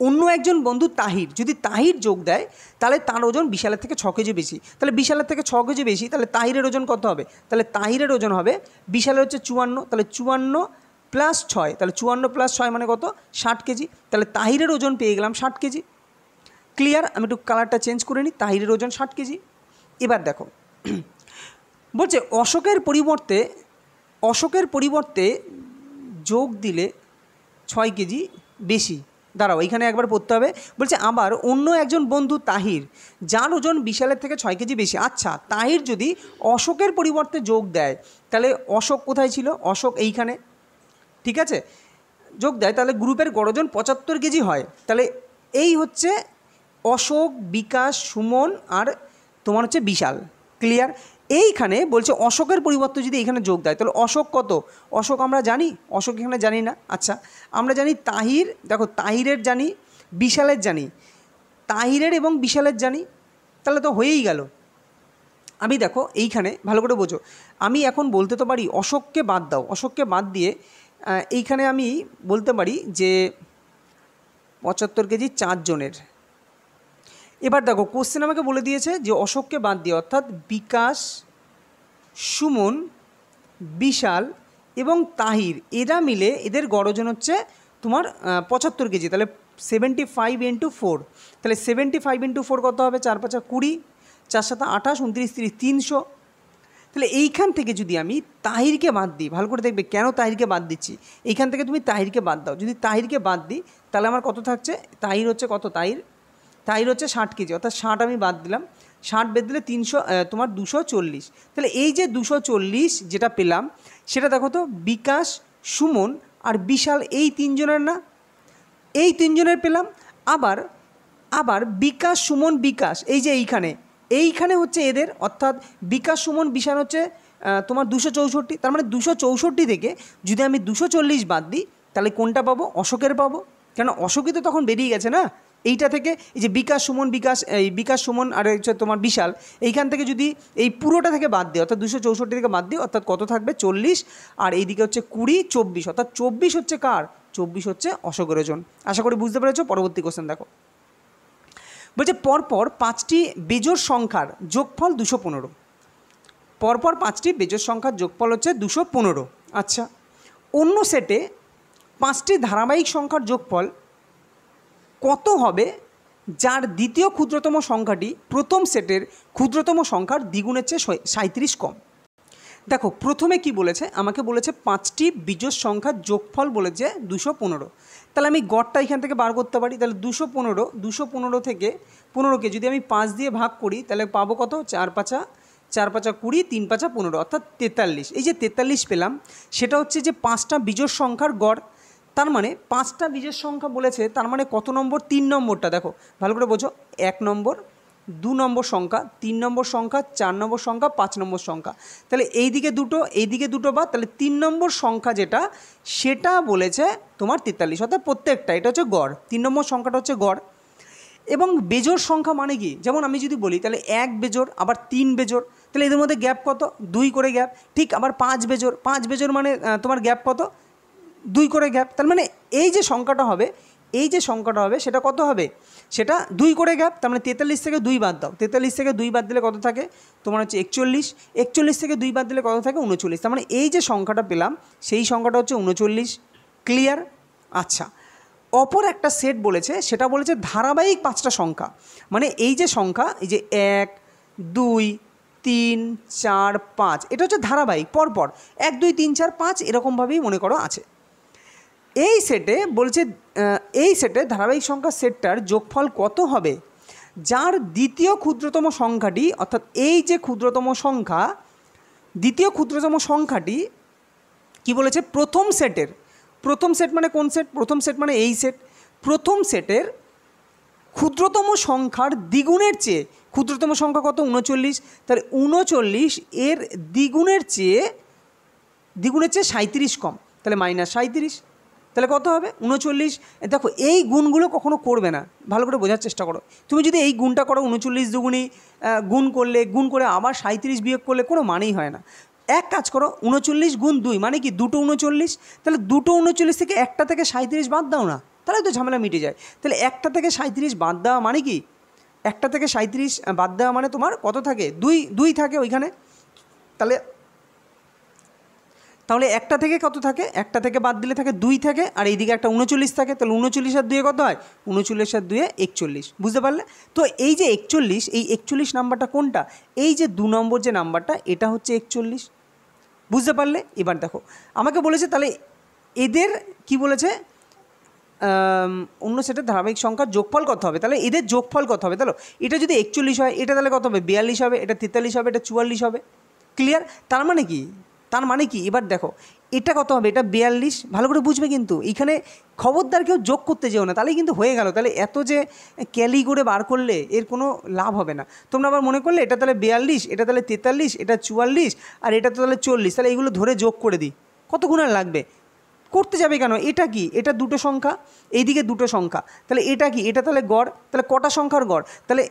অন্য একজন বন্ধু তাহির যোগ দেয় তাহলে তার ওজন বিশালের থেকে 6 কেজি বেশি। তাহলে বিশালের থেকে 6 কেজি বেশি, তাহলে তাহিরের ওজন কত হবে, তাহলে তাহিরের ওজন হবে, বিশালের হচ্ছে 54, তাহলে 54 + 6, তাহলে 54 + 6 মানে কত, 60 কেজি। তাহলে তাহিরের ওজন পেয়ে গেলাম 60 কেজি। ক্লিয়ার, আমি একটু কালারটা চেঞ্জ করে নিই, তাহিরের ওজন 60 কেজি। এবার দেখো বলছে অশোকের পরিবর্তে যোগ দিলে 6 কেজি বেশি। দাঁড়াও এইখানে একবার পড়তে হবে। বলছে আবার অন্য একজন বন্ধু তাহির, যার ওজন বিশালের থেকে 6 কেজি বেশি। আচ্ছা, তাহির যদি অশোকের পরিবর্তে যোগ দেয় তাহলে অশোক কোথায় ছিল, অশোক এইখানে, ঠিক আছে, যোগ দেয়, তাহলে গ্রুপের গড় ওজন 75 কেজি হয়। তাহলে এই হচ্ছে অশোক, বিকাশ, সুমন আর তোমার হচ্ছে বিশাল। ক্লিয়ার? এইখানে বলছে অশোকের পরিবর্তে যদি এখানে যোগ দেয় তাহলে অশোক কত? অশোক আমরা জানি, অশোক এখানে জানি না। আচ্ছা, আমরা জানি তাহির, দেখো তাহিরের জানি, বিশালের জানি, তাহিরের এবং বিশালের জানি, তাহলে তো হয়েই গেল। আমি দেখো এইখানে ভালো করে বোঝো, আমি এখন বলতে তো পারি অশোককে বাদ দাও, অশোককে বাদ দিয়ে এইখানে আমি বলতে পারি যে 75 কেজি 4 জনের। এবার দেখো কোশ্চেন আমাকে বলে দিয়েছে যে অশোককে বাদ দিয়ে, অর্থাৎ বিকাশ, সুমন, বিশাল এবং তাহির এরা মিলে এদের গড় ওজন হচ্ছে তোমার 75 কেজি। তাহলে 75 × 4, তাহলে 75 × 4 কত হবে? 4 × 5 = 20, 4 × 7 = 28, 29, 30, 300। তাহলে এইখান থেকে যদি আমি তাহিরকে বাদ দিই, ভালো করে দেখবে কেন তাহিরকে বাদ দিচ্ছি। এইখান থেকে তুমি তাহিরকে বাদ দাও, যদি তাহিরকে বাদ দিই তাহলে আমার কত থাকছে? তাহির হচ্ছে কত? তাহির হচ্ছে 60 কেজি, অর্থাৎ 60 আমি বাদ দিলাম, 60 বেদ দিলে 300, তোমার 240। তাহলে এই যে 240 যেটা পেলাম সেটা দেখো তো বিকাশ, সুমন আর বিশাল এই 3 জনের না, এই 3 জনের পেলাম। আবার বিকাশ, সুমন, বিকাশ এই যে এইখানে হচ্ছে এদের, অর্থাৎ বিকাশ, সুমন, বিশাল হচ্ছে তোমার 264। তার মানে 264 থেকে যদি আমি 240 বাদ দিই তাহলে কোনটা পাবো? অশোকের পাবো। কেন? অশোকই তো তখন বেরিয়ে গেছে না এইটা থেকে। এই যে বিকাশ, সুমন, বিকাশ, সুমন আর হচ্ছে তোমার বিশাল, এইখান থেকে যদি এই পুরোটা থেকে বাদ দিই, অর্থাৎ 264 থেকে বাদ দিই, অর্থাৎ কত থাকবে? 40। আর এইদিকে হচ্ছে 20, 24, অর্থাৎ 24 হচ্ছে কার? 24 হচ্ছে অশোকের ওজন। আশা করি বুঝতে পেরেছো। পরবর্তী কোশ্চেন দেখো, বলছে পরপর 5টি বেজোড় সংখ্যার যোগফল 215। পরপর 5টি বেজোড় সংখ্যার যোগফল হচ্ছে 215। আচ্ছা, অন্য সেটে 5টি ধারাবাহিক সংখ্যার যোগফল কত হবে যার দ্বিতীয় ক্ষুদ্রতম সংখ্যাটি প্রথম সেটের ক্ষুদ্রতম সংখ্যার দ্বিগুণের চেয়ে 37 কম? দেখো প্রথমে কি বলেছে, আমাকে বলেছে 5টি বিজোড় সংখ্যার যোগফল বলেছে 215। তাহলে আমি গড়টা এখান থেকে বার করতে পারি। তাহলে 215 থেকে 15কে যদি আমি 5 দিয়ে ভাগ করি তাহলে পাবো কত? 4 × 5 = 20, 3 × 5 = 15, অর্থাৎ 43। এই যে 43 পেলাম সেটা হচ্ছে যে 5টা বিজোড় সংখ্যার গড়। তার মানে 5টা বিজোড় সংখ্যা বলেছে, তার মানে কত নম্বর? 3 নম্বরটা দেখো ভালো করে বোঝো। 1 নম্বর, 2 নম্বর সংখ্যা, 3 নম্বর সংখ্যা, 4 নম্বর সংখ্যা, 5 নম্বর সংখ্যা। তাহলে এইদিকে দুটো বাদ, তাহলে 3 নম্বর সংখ্যা যেটা সেটা বলেছে তোমার 43, অর্থাৎ প্রত্যেকটা, এটা হচ্ছে গড়। 3 নম্বর সংখ্যাটা হচ্ছে গড়। এবং বেজোড় সংখ্যা মানে কি? যেমন আমি যদি বলি তাহলে 1 বেজোড়, আবার 3 বেজোড়, তাহলে এদের মধ্যে গ্যাপ কত? 2 করে গ্যাপ। ঠিক আবার 5 বেজোড় মানে তোমার গ্যাপ কত? 2 করে গ্যাপ। তার মানে এই যে সংখ্যাটা হবে সেটা কত হবে? সেটা 2 করে গ্যাপ। তার মানে 43 থেকে 2 বাদ দাও, 43 থেকে 2 বাদ দিলে কত থাকে? তোমার হচ্ছে 41, 41 থেকে 2 বাদ দিলে কত থাকে? 39। তার মানে এই যে সংখ্যাটা পেলাম সেই সংখ্যাটা হচ্ছে 39। ক্লিয়ার? আচ্ছা, অপর একটা সেট বলেছে, সেটা বলেছে ধারাবাহিক 5টা সংখ্যা। মানে এই যে সংখ্যা, এই যে 1, 2, 3, 4, 5, এটা হচ্ছে ধারাবাহিক পরপর 1, 2, 3, 4, 5 এরকমভাবেই মনে করো আছে। এই সেটে বলছে এই সেটে ধারাবাহিক সংখ্যার সেটটার যোগফল কত হবে যার দ্বিতীয় ক্ষুদ্রতম সংখ্যাটি, অর্থাৎ এই যে ক্ষুদ্রতম সংখ্যা, দ্বিতীয় ক্ষুদ্রতম সংখ্যাটি কি বলেছে? প্রথম সেট মানে কোন সেট? প্রথম সেট মানে এই সেট। প্রথম সেটের ক্ষুদ্রতম সংখ্যার দ্বিগুণের চেয়ে, ক্ষুদ্রতম সংখ্যা কত? 39। তাহলে 39 এর দ্বিগুণের চেয়ে 37 কম, তাহলে -37। তাহলে কত হবে? 39। দেখো এই গুণগুলো কখনো করবে না, ভালো করে বোঝার চেষ্টা করো। তুমি যদি এই গুণটা করো 39 দুগুণী গুণ করে আবার 37 বিয়োগ করলে কোনো মানেই হয় না। এক কাজ করো, 39 × 2 মানে কি? 2টো 39। তাহলে 2টো 39 থেকে একটা থেকে 37 বাদ দাও না, তাহলে তো ঝামেলা মিটে যায়। তাহলে একটা থেকে 37 বাদ দেওয়া মানে কি? একটা থেকে 37 বাদ দেওয়া মানে তোমার কত থাকে? 2 থাকে ওইখানে। তাহলে একটা থেকে কত থাকে? একটা থেকে বাদ দিলে থাকে 2 থাকে, আর এইদিকে একটা 39 থাকে। তাহলে 39 আর 2 কত হয়? 39 আর 2 41। বুঝতে পারলে? তো এই যে 41, এই 41 নাম্বারটা কোনটা? এই যে 2 নম্বর যে নাম্বারটা, এটা হচ্ছে 41। বুঝতে পারলে? এবার দেখো আমাকে বলেছে তাহলে এদের কি বলেছে? অন্য সেটের ধারাবাহিক সংখ্যার যোগফল কত হবে? তাহলে এদের যোগফল কত হবে? তাহলে এটা যদি 41 হয়, এটা তাহলে কত হবে? 42 হবে, এটা 43 হবে, এটা 44 হবে। ক্লিয়ার? তার মানে কি? এবার দেখো এটা কত হবে, এটা 42, ভালো করে বুঝবে কিন্তু এইখানে খবরদার কেউ যোগ করতে যেও না, তাহলে কিন্তু হয়ে গেল। তাহলে এত যে ক্যালি করে বার করলে এর কোনো লাভ হবে না। তোমরা আবার মনে করলে এটা তাহলে 42, এটা তাহলে 43, এটা 44, আর এটা তো তাহলে 40, তাহলে এইগুলো ধরে যোগ করে দিই, কতক্ষণ আর লাগবে, করতে যাবে কেন? এটা কি, এটা দুটো সংখ্যা, এইদিকে দুটো সংখ্যা, তাহলে এটা কি, এটা তাহলে গড়, তাহলে কটা সংখ্যার গড়, তাহলে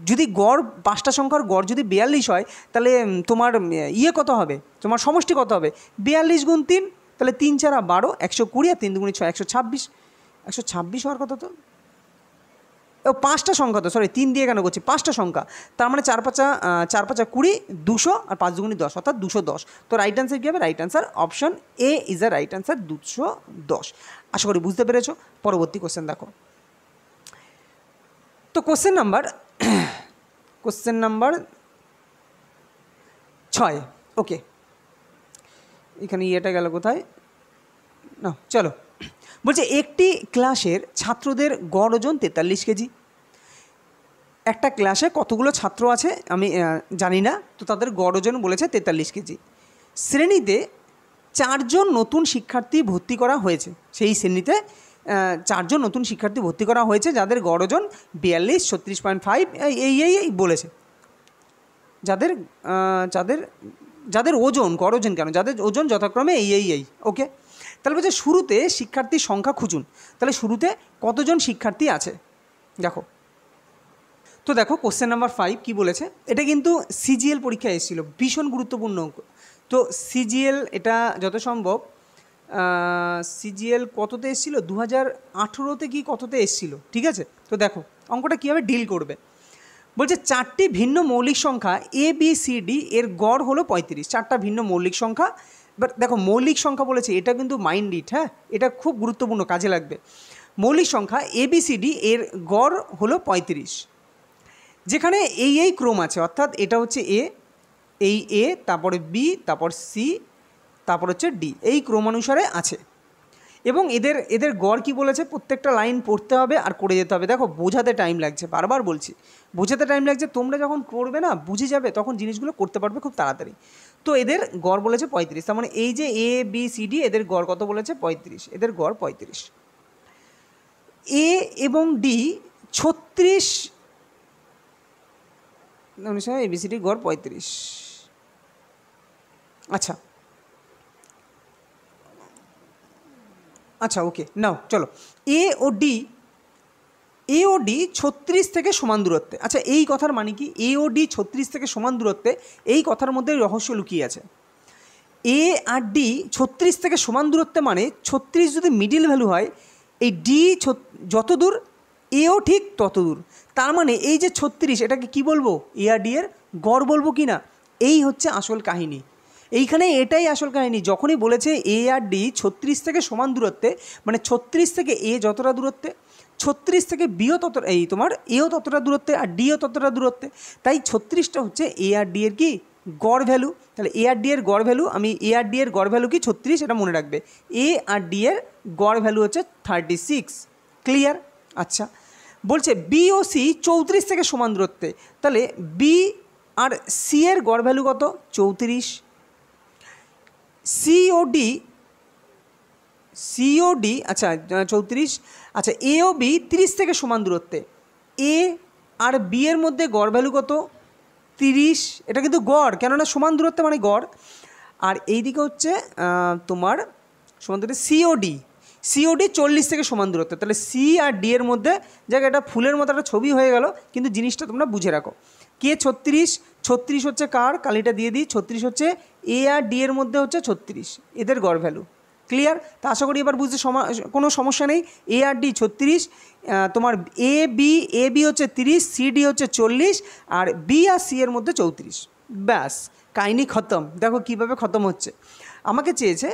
যদি গড় 5টা সংখ্যার গড় যদি 42 হয়, তাহলে তোমার ইয়ে কত হবে, তোমার সমষ্টি কত হবে, 42 গুণ 3, তাহলে 3 4 12, 120, আর 3 2 6, 126, 126 হওয়ার কথা তো। ও 5টা সংখ্যা তো, সরি 3 দিয়ে কেন করছি, 5টা সংখ্যা, তার মানে 4 5 20, 200, আর 5 2 10, অর্থাৎ 210। তো রাইট অ্যান্সার কী হবে, right answer option A is the right answer, 210। আশা করি বুঝতে পেরেছো। পরবর্তী কোশ্চেন দেখো। তো কোশ্চেন নাম্বার 6। ওকে, এখানে ইয়েটা গেল কোথায়, না চলো। বলছে একটি ক্লাসের ছাত্রদের গড় ওজন 43 কেজি। একটা ক্লাসে কতগুলো ছাত্র আছে আমি জানি না, তো তাদের গড় ওজন বলেছে 43 কেজি। শ্রেণীতে 4 জন নতুন শিক্ষার্থী ভর্তি করা হয়েছে, সেই শ্রেণীতে 4 জন নতুন শিক্ষার্থী ভর্তি করা হয়েছে যাদের গড় ওজন 42, 36.5 এই বলেছে। যাদের ওজন, গড় ওজন কেন, যাদের ওজন যথাক্রমে এই। ওকে, তাহলে বলছে শুরুতে শিক্ষার্থীর সংখ্যা খুঁজুন। তাহলে শুরুতে কতজন শিক্ষার্থী আছে দেখো। তো দেখো কোশ্চেন নাম্বার 5 কী বলেছে, এটা কিন্তু সিজিএল পরীক্ষায় এসেছিলো, ভীষণ গুরুত্বপূর্ণ অঙ্ক। তো সিজিএল এটা যত সম্ভব সিজিএল কততে এসেছিলো, 2018তে কি কততে এসেছিলো, ঠিক আছে। তো দেখো অঙ্কটা কীভাবে ডিল করবে। বলছে 4টি ভিন্ন মৌলিক সংখ্যা ABCD এর গড় হলো 35। 4টা ভিন্ন মৌলিক সংখ্যা, বাট দেখো মৌলিক সংখ্যা বলেছে, এটা কিন্তু মাইন্ড ইট, হ্যাঁ এটা খুব গুরুত্বপূর্ণ, কাজে লাগবে। মৌলিক সংখ্যা ABCD এর গড় হলো 35, যেখানে এই ক্রম আছে, অর্থাৎ এটা হচ্ছে এ, তারপরে বি, তারপর সি, তারপর হচ্ছে ডি, এই ক্রমানুসারে আছে। এবং এদের গড় কি বলেছে, প্রত্যেকটা লাইন পড়তে হবে আর করে যেতে হবে। দেখো বোঝাতে টাইম লাগছে, বারবার বলছি বোঝাতে টাইম লাগছে, তোমরা যখন করবে না বুঝে যাবে, তখন জিনিসগুলো করতে পারবে খুব তাড়াতাড়ি। তো এদের গড় বলেছে 35, তার মানে এই যে ABCD এদের গড় কত বলেছে 35, এদের গড় 35। এ এবং ডি 36 অনুসারে ABCD গড় 35। আচ্ছা ওকে, নাও চলো। এ ও ডি 36 থেকে সমান দূরত্বে। আচ্ছা এই কথার মানে কি, এ ও ডি 36 থেকে সমান দূরত্বে, এই কথার মধ্যে রহস্য লুকিয়ে আছে। এ আর ডি 36 থেকে সমান দূরত্বে মানে 36 যদি মিডিল ভ্যালু হয়, এই ডি যত দূর এও ঠিক তত দূর। তার মানে এই যে 36, এটাকে কি বলবো, এ আর ডি এর গড় বলবো কি না, এই হচ্ছে আসল কাহিনী। এইখানে এটাই আসল কাহিনী, যখনই বলেছে এ আর ডি 36 থেকে সমান দূরত্বে, মানে 36 থেকে এ যতটা দূরত্বে, 36 থেকে বিও ততটা, এই তোমার এও ততটা দূরত্বে, আর ডিও ততটা দূরত্বে, তাই 36টা হচ্ছে এ আর ডি এর কি গড় ভ্যালু। তাহলে এ আর ডি এর গড় ভ্যালু, আমি এ আর ডি এর গড় ভ্যালু কি 36, এটা মনে রাখবে। এ আর ডি এর গড় ভ্যালু হচ্ছে 36, ক্লিয়ার। আচ্ছা বলছে বি ও সি 34 থেকে সমান দূরত্বে, তাহলে বি আর সি এর গড় ভ্যালু কত 34। সিওডি আচ্ছা 34, আচ্ছা এ ও বি 30 থেকে সমান দূরত্বে, এ আর বি এর মধ্যে গড় ভ্যালু কত 30, এটা কিন্তু গড়, কেননা সমান দূরত্বে মানে গড়। আর এইদিকে হচ্ছে তোমার সমান দূরত্বে সিওডি 40 থেকে সমান দূরত্বে, তাহলে সি আর ডি এর মধ্যে জায়গাটা ফুলের মতো একটা ছবি হয়ে গেল, কিন্তু জিনিসটা তোমরা বুঝে রাখো। কে 36 হচ্ছে কার, কালিটা দিয়ে দিই, 36 হচ্ছে এ আর ডি এর মধ্যে হচ্ছে 36, এদের গড় ভ্যালু, ক্লিয়ার। তা আশা করি এবার বুঝতে কোনো সমস্যা নেই। এ আর ডি 36, তোমার এ বি হচ্ছে 30, সি ডি হচ্ছে 40, আর বি আর সি এর মধ্যে 34, ব্যাস কাহিনি খতম। দেখো কীভাবে খতম হচ্ছে। আমাকে চেয়েছে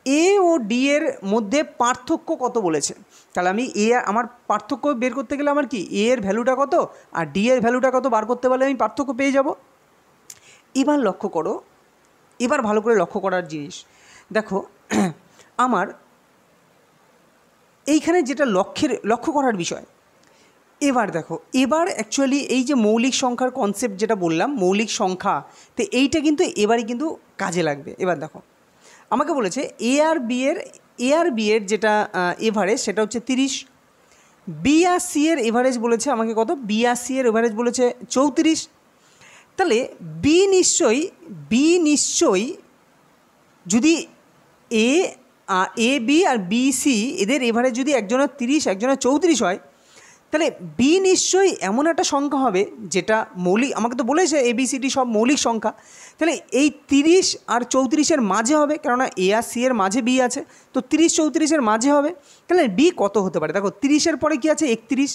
এ ও ডি এর মধ্যে পার্থক্য কত বলেছে, তাহলে আমি আমার পার্থক্য বের করতে গেলে আমার কি এ এর ভ্যালুটা কত আর ডি এর ভ্যালুটা কত বার করতে পারলে আমি পার্থক্য পেয়ে যাব। এবার লক্ষ্য করো, এবার ভালো করে লক্ষ্য করার জিনিস দেখো, আমার এইখানে যেটা লক্ষ্য করার বিষয়, এবার দেখো, এবার অ্যাকচুয়ালি এই যে মৌলিক সংখ্যার কনসেপ্ট যেটা বললাম, মৌলিক সংখ্যা, তো এইটা কিন্তু এবারই কিন্তু কাজে লাগবে। এবার দেখো আমাকে বলেছে এ আর বি এর যেটা এভারেজ সেটা হচ্ছে 30, বি আর সি এর এভারেজ বলেছে আমাকে কত, বি আর সি এর এভারেজ বলেছে 34। তাহলে বি নিশ্চয়ই যদি A B R B C এদের এভারেজ যদি একজনের 30 একজনের 34 হয়, তাহলে বি নিশ্চয়ই এমন একটা সংখ্যা হবে যেটা মৌলিক, আমাকে তো বলেছে ABCD সব মৌলিক সংখ্যা, তাহলে এই 30 আর 34-এর মাঝে হবে, কেননা এ আর সি এর মাঝে বি আছে, তো 30-34-এর মাঝে হবে। তাহলে বি কত হতে পারে, দেখো 30-এর পরে কি আছে 31,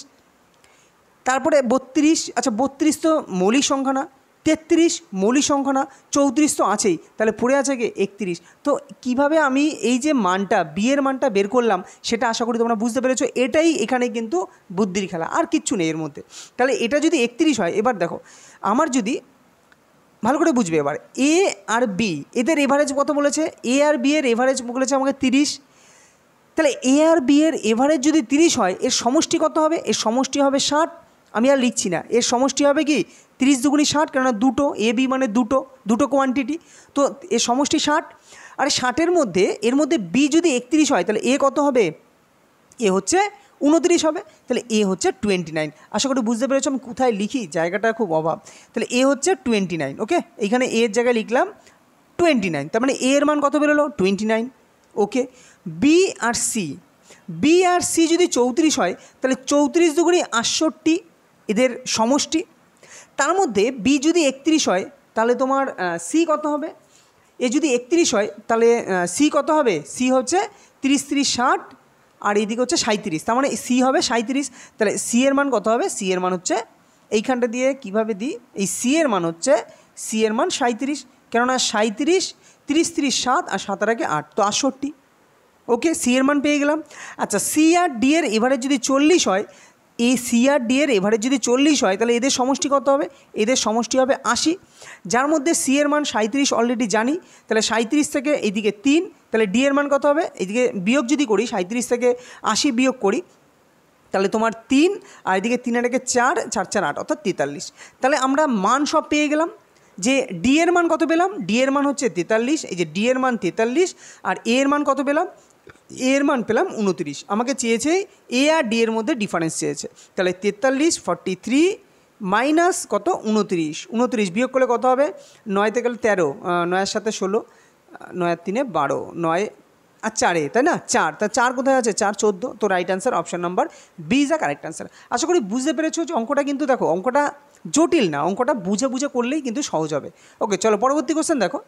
তারপরে 32, আচ্ছা 32 তো মৌলিক সংখ্যা না, 33 মৌলিক সংখ্যা না, 34 তো আছেই, তাহলে পড়ে আছে কি 31। তো কিভাবে আমি এই যে মানটা বি এর মানটা বের করলাম সেটা আশা করি তোমরা বুঝতে পেরেছো। এটাই এখানে কিন্তু বুদ্ধির খেলা, আর কিচ্ছু নেই এর মধ্যে। তাহলে এটা যদি 31 হয়, এবার দেখো আমার যদি ভালো করে বুঝবে, এবার এ আর বি এদের এভারেজ কত বলেছে, এ আর বি এর এভারেজ বলেছে আমাকে 30। তাহলে এ আর বি এর এভারেজ যদি 30 হয়, এর সমষ্টি কত হবে, এর সমষ্টি হবে 60। আমি আর লিখছি না, এর সমষ্টি হবে কি 30 দুগুণি 60, কেননা দুটো, এ বি মানে দুটো কোয়ান্টিটি, তো এর সমষ্টি 60। আর 60-এর মধ্যে এর মধ্যে বি যদি 31 হয়, তাহলে এ কত হবে, এ হচ্ছে 29 হবে, তাহলে এ হচ্ছে 29। আশা করি বুঝতে পেরেছো আমি কোথায় লিখি, জায়গাটা খুব অভাব। তাহলে এ হচ্ছে 29, ওকে, এইখানে এর জায়গায় লিখলাম 29, তার মানে এ এর মান কত বেরোলো 29, ওকে। বি আর সি যদি 34 হয়, তাহলে 34 দুগুণি 68 এদের সমষ্টি, তার মধ্যে বি যদি 31 হয়, তাহলে তোমার সি কত হবে, এ যদি 31 হয় তাহলে সি কত হবে, সি হচ্ছে 30 30 60, আর এইদিকে হচ্ছে 37, তার মানে সি হবে 37। তাহলে সি এর মান কত হবে, সি এর মান হচ্ছে এইখানটা দিয়ে কিভাবে দিই, এই সি এর মান হচ্ছে, সি এর মান 37, কেননা 37 30 30 7 আর 7 আর 8, তো 68, ওকে, সি এর মান পেয়ে গেলাম। আচ্ছা সি আর ডি এর এভারেজ যদি 40 হয়, এই সি আর ডি এর এভারেজ যদি 40 হয়, তাহলে এদের সমষ্টি কত হবে, এদের সমষ্টি হবে 80, যার মধ্যে সি এর মান 37 অলরেডি জানি, তাহলে 37 থেকে এইদিকে 3, তাহলে ডি এর মান কত হবে, এইদিকে বিয়োগ যদি করি 37 থেকে 80 বিয়োগ করি, তাহলে তোমার 3, আর এদিকে 3 আর 4, 4 4 8 অর্থাৎ 43। তাহলে আমরা মান সব পেয়ে গেলাম, যে ডি এর মান কত পেলাম, ডি এর মান হচ্ছে 43, এই যে ডি এর মান 43, আর এ এর মান কত পেলাম, এর মান পেলাম 29। আমাকে চেয়েছে এ আর ডি এর মধ্যে ডিফারেন্স চেয়েছে, তাহলে 43 43 মাইনাস কত 29 বিয়োগ করলে কত হবে, 9 থেকে 13, 9-এর সাথে 16, 9 3 12, 9 আর 4, তাই না 4, তা 4 কোথায় আছে, 4 14, তো right answer option number B is the correct answer. আশা করি বুঝতে পেরেছো যে অঙ্কটা কিন্তু দেখো অঙ্কটা জটিল না, অঙ্কটা বুঝে বুঝে করলেই কিন্তু সহজ হবে। ওকে চলো পরবর্তী কোশ্চেন দেখো।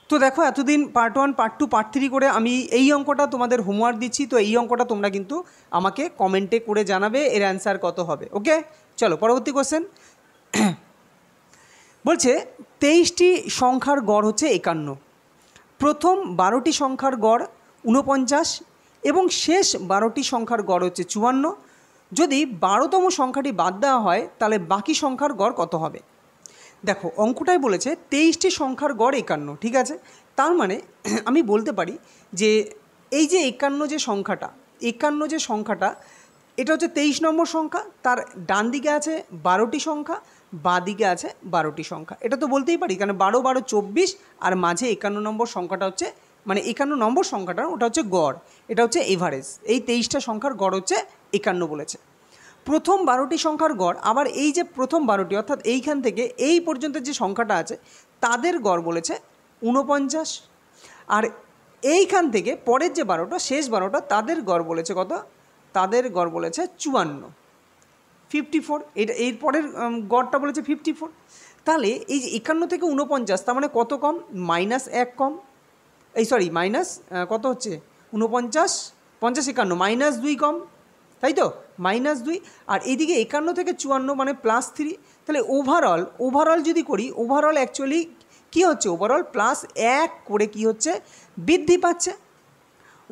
তো দেখো এতদিন পার্ট 1 পার্ট 2 পার্ট 3 করে আমি এই অঙ্কটা তোমাদের হোমওয়ার্ক দিচ্ছি, তো এই অঙ্কটা তোমরা কিন্তু আমাকে কমেন্টে করে জানাবে এর অ্যান্সার কত হবে। ওকে চলো পরবর্তী কোশ্চেন। বলছে 23টি সংখ্যার গড় হচ্ছে 51, প্রথম 12টি সংখ্যার গড় 49 এবং শেষ 12টি সংখ্যার গড় হচ্ছে 54। যদি 12তম সংখ্যাটি বাদ দেওয়া হয় তাহলে বাকি সংখ্যার গড় কত হবে। দেখো অঙ্কটাই বলেছে 23টি সংখ্যার গড় 51, ঠিক আছে, তার মানে আমি বলতে পারি যে এই যে 51 যে সংখ্যাটা এটা হচ্ছে 23 নম্বর সংখ্যা, তার ডান দিকে আছে 12টি সংখ্যা, বাঁ দিকে আছে 12টি সংখ্যা, এটা তো বলতেই পারি, কারণ 12 12 24 আর মাঝে 51 নম্বর সংখ্যাটা হচ্ছে, মানে 51 নম্বর সংখ্যাটা ওটা হচ্ছে গড়, এটা হচ্ছে এভারেজ, এই 23টা সংখ্যার গড় হচ্ছে 51 বলেছে। প্রথম 12টি সংখ্যার গড়, আবার এই যে প্রথম 12টি অর্থাৎ এইখান থেকে এই পর্যন্ত যে সংখ্যাটা আছে তাদের গড় বলেছে 49, আর এইখান থেকে পরের যে 12টা শেষ 12টা তাদের গড় বলেছে কত, তাদের গড় বলেছে 54 এটা এর পরের গড়টা বলেছে 54। তাহলে এই যে 51 থেকে 49 তার মানে কত কম, -1 কম, এই সরি মাইনাস কত হচ্ছে 49 50 51 -2 কম, তাই তো -2, আর এইদিকে 51 থেকে 54 মানে +3, তাহলে ওভারঅল যদি করি, ওভারঅল অ্যাকচুয়ালি কী হচ্ছে, ওভারঅল +1 করে কি হচ্ছে বৃদ্ধি পাচ্ছে,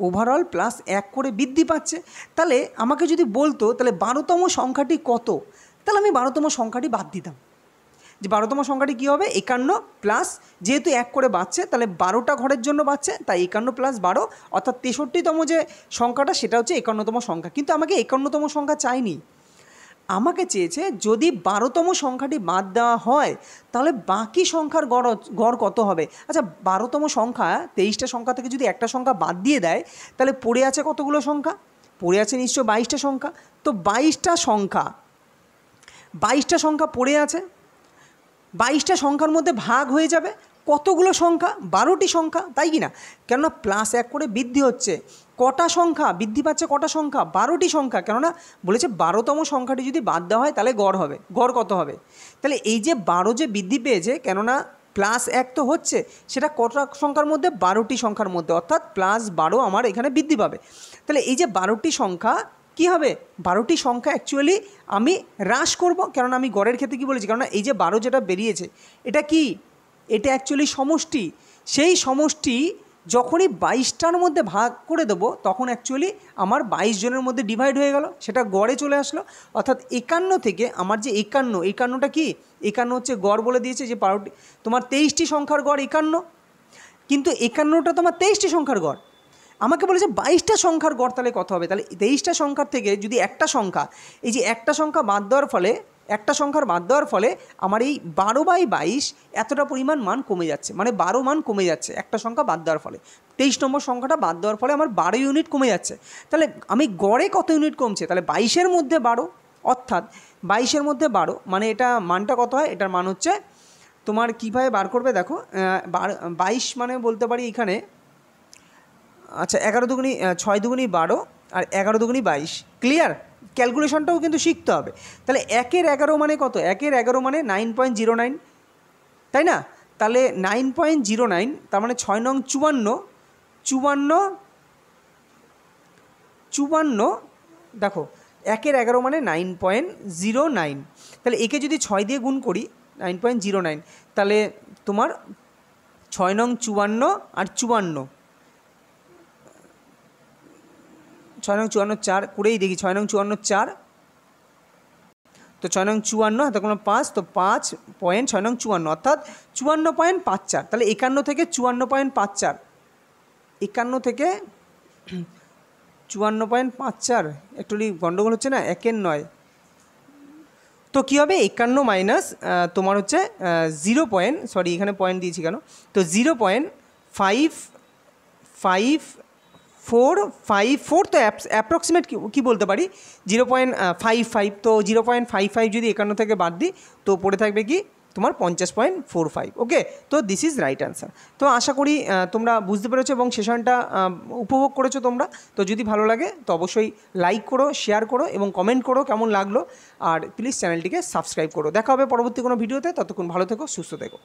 ওভারঅল +1 করে বৃদ্ধি পাচ্ছে। তাহলে আমাকে যদি বলতো তাহলে 12তম সংখ্যাটি কত, তাহলে আমি 12তম সংখ্যাটি বাদ দিতাম, যে 12তম সংখ্যাটি কী হবে 51 প্লাস, যেহেতু 1 করে বাড়ছে তাহলে 12টা ঘরের জন্য বাড়ছে, তাই 51 + 12 অর্থাৎ 63তম যে সংখ্যাটা সেটা হচ্ছে 51তম সংখ্যা, কিন্তু আমাকে 51তম সংখ্যা চাইনি, আমাকে চেয়েছে যদি 12তম সংখ্যাটি বাদ দেওয়া হয় তাহলে বাকি সংখ্যার গড় কত হবে। আচ্ছা 12তম সংখ্যা 23টা সংখ্যা থেকে যদি একটা সংখ্যা বাদ দিয়ে দেয় তাহলে পড়ে আছে কতগুলো সংখ্যা, পড়ে আছে নিশ্চয় 22টা সংখ্যা। তো 22টা সংখ্যা পড়ে আছে, 22টা সংখ্যার মধ্যে ভাগ হয়ে যাবে কতগুলো সংখ্যা, 12টি সংখ্যা, তাই কি না? কেননা +1 করে বৃদ্ধি হচ্ছে, কটা সংখ্যা বৃদ্ধি পাচ্ছে, কটা সংখ্যা, 12টি সংখ্যা। কেননা বলেছে 12তম সংখ্যাটি যদি বাদ দেওয়া হয় তাহলে গড় হবে, গড় কত হবে। তাহলে এই যে 12 যে বৃদ্ধি পেয়েছে, কেননা +1 তো হচ্ছে, সেটা কটা সংখ্যার মধ্যে, 12টি সংখ্যার মধ্যে, অর্থাৎ +12 আমার এখানে বৃদ্ধি পাবে। তাহলে এই যে 12টি সংখ্যা কী হবে, 12টি সংখ্যা অ্যাকচুয়ালি আমি হ্রাস করব, কেননা আমি গড়ের ক্ষেত্রে কী বলেছি, কেননা এই যে 12 যেটা বেরিয়েছে এটা কি, এটা অ্যাকচুয়ালি সমষ্টি। সেই সমষ্টি যখনই 22টার মধ্যে ভাগ করে দেবো তখন অ্যাকচুয়ালি আমার 22 জনের মধ্যে ডিভাইড হয়ে গেল, সেটা গড়ে চলে আসলো। অর্থাৎ 51 থেকে আমার যে 51টা কি, 51 হচ্ছে গড় বলে দিয়েছে যে 12টি, তোমার 23টি সংখ্যার গড় 51, কিন্তু 51টা তোমার 23টি সংখ্যার গড়। আমাকে বলেছে 22টা সংখ্যার গড় তাহলে কত হবে। তাহলে 23টা সংখ্যার থেকে যদি একটা সংখ্যা, এই যে একটা সংখ্যা বাদ দেওয়ার ফলে, একটা সংখ্যার বাদ দেওয়ার ফলে আমার এই 12/22 এতটা পরিমাণ মান কমে যাচ্ছে, মানে 12 মান কমে যাচ্ছে একটা সংখ্যা বাদ দেওয়ার ফলে। 23 নম্বর সংখ্যাটা বাদ দেওয়ার ফলে আমার 12 ইউনিট কমে যাচ্ছে। তাহলে আমি গড়ে কত ইউনিট কমছে, তাহলে 22-এর মধ্যে 12, অর্থাৎ 22-এর মধ্যে 12 মানে এটা মানটা কত হয়, এটার মান হচ্ছে তোমার কীভাবে বার করবে দেখো, 22 মানে বলতে পারি এখানে, আচ্ছা 11 দুগুনি 6 দুগুনি 12 আর 11 দুগুনি 22, ক্লিয়ার। ক্যালকুলেশনটাও কিন্তু শিখতে হবে। তাহলে 1-এর 11 মানে কত, 1-এর 11 মানে 9.09, তাই না? তাহলে 9.09 তার মানে 6 নং 54, দেখো 1-এর 11 মানে 9.09, তাহলে একে যদি 6 দিয়ে গুণ করি 9.09, তাহলে তোমার 6 নং 54 আর 54, 6 নং 54 4 করেই দেখি, 6 নং 54 4, তো 6 নং 54 হাতে কোনো 5, তো 5.6 নং 54 অর্থাৎ 54.54। তাহলে 51 থেকে 54.54, 51 থেকে 54.54, একটু গন্ডগোল হচ্ছে না, 1-এর 9, তো কী হবে 51 মাইনাস তোমার হচ্ছে এখানে পয়েন্ট দিয়েছি কেন, তো 0.5554, তো অ্যাপ্রক্সিমেট কী বলতে পারি 0.55, তো 0.55 যদি 51 থেকে বাদ দিই তো পড়ে থাকবে কি তোমার 50.45। ওকে, তো দিস ইজ রাইট অ্যান্সার। তো আশা করি তোমরা বুঝতে পেরেছো এবং সেশনটা উপভোগ করেছো তোমরা। তো যদি ভালো লাগে তো অবশ্যই লাইক করো, শেয়ার করো এবং কমেন্ট করো কেমন লাগলো, আর প্লিজ চ্যানেলটিকে সাবস্ক্রাইব করো। দেখা হবে পরবর্তী কোনো ভিডিওতে, ততক্ষণ ভালো থেকো, সুস্থ থেকো।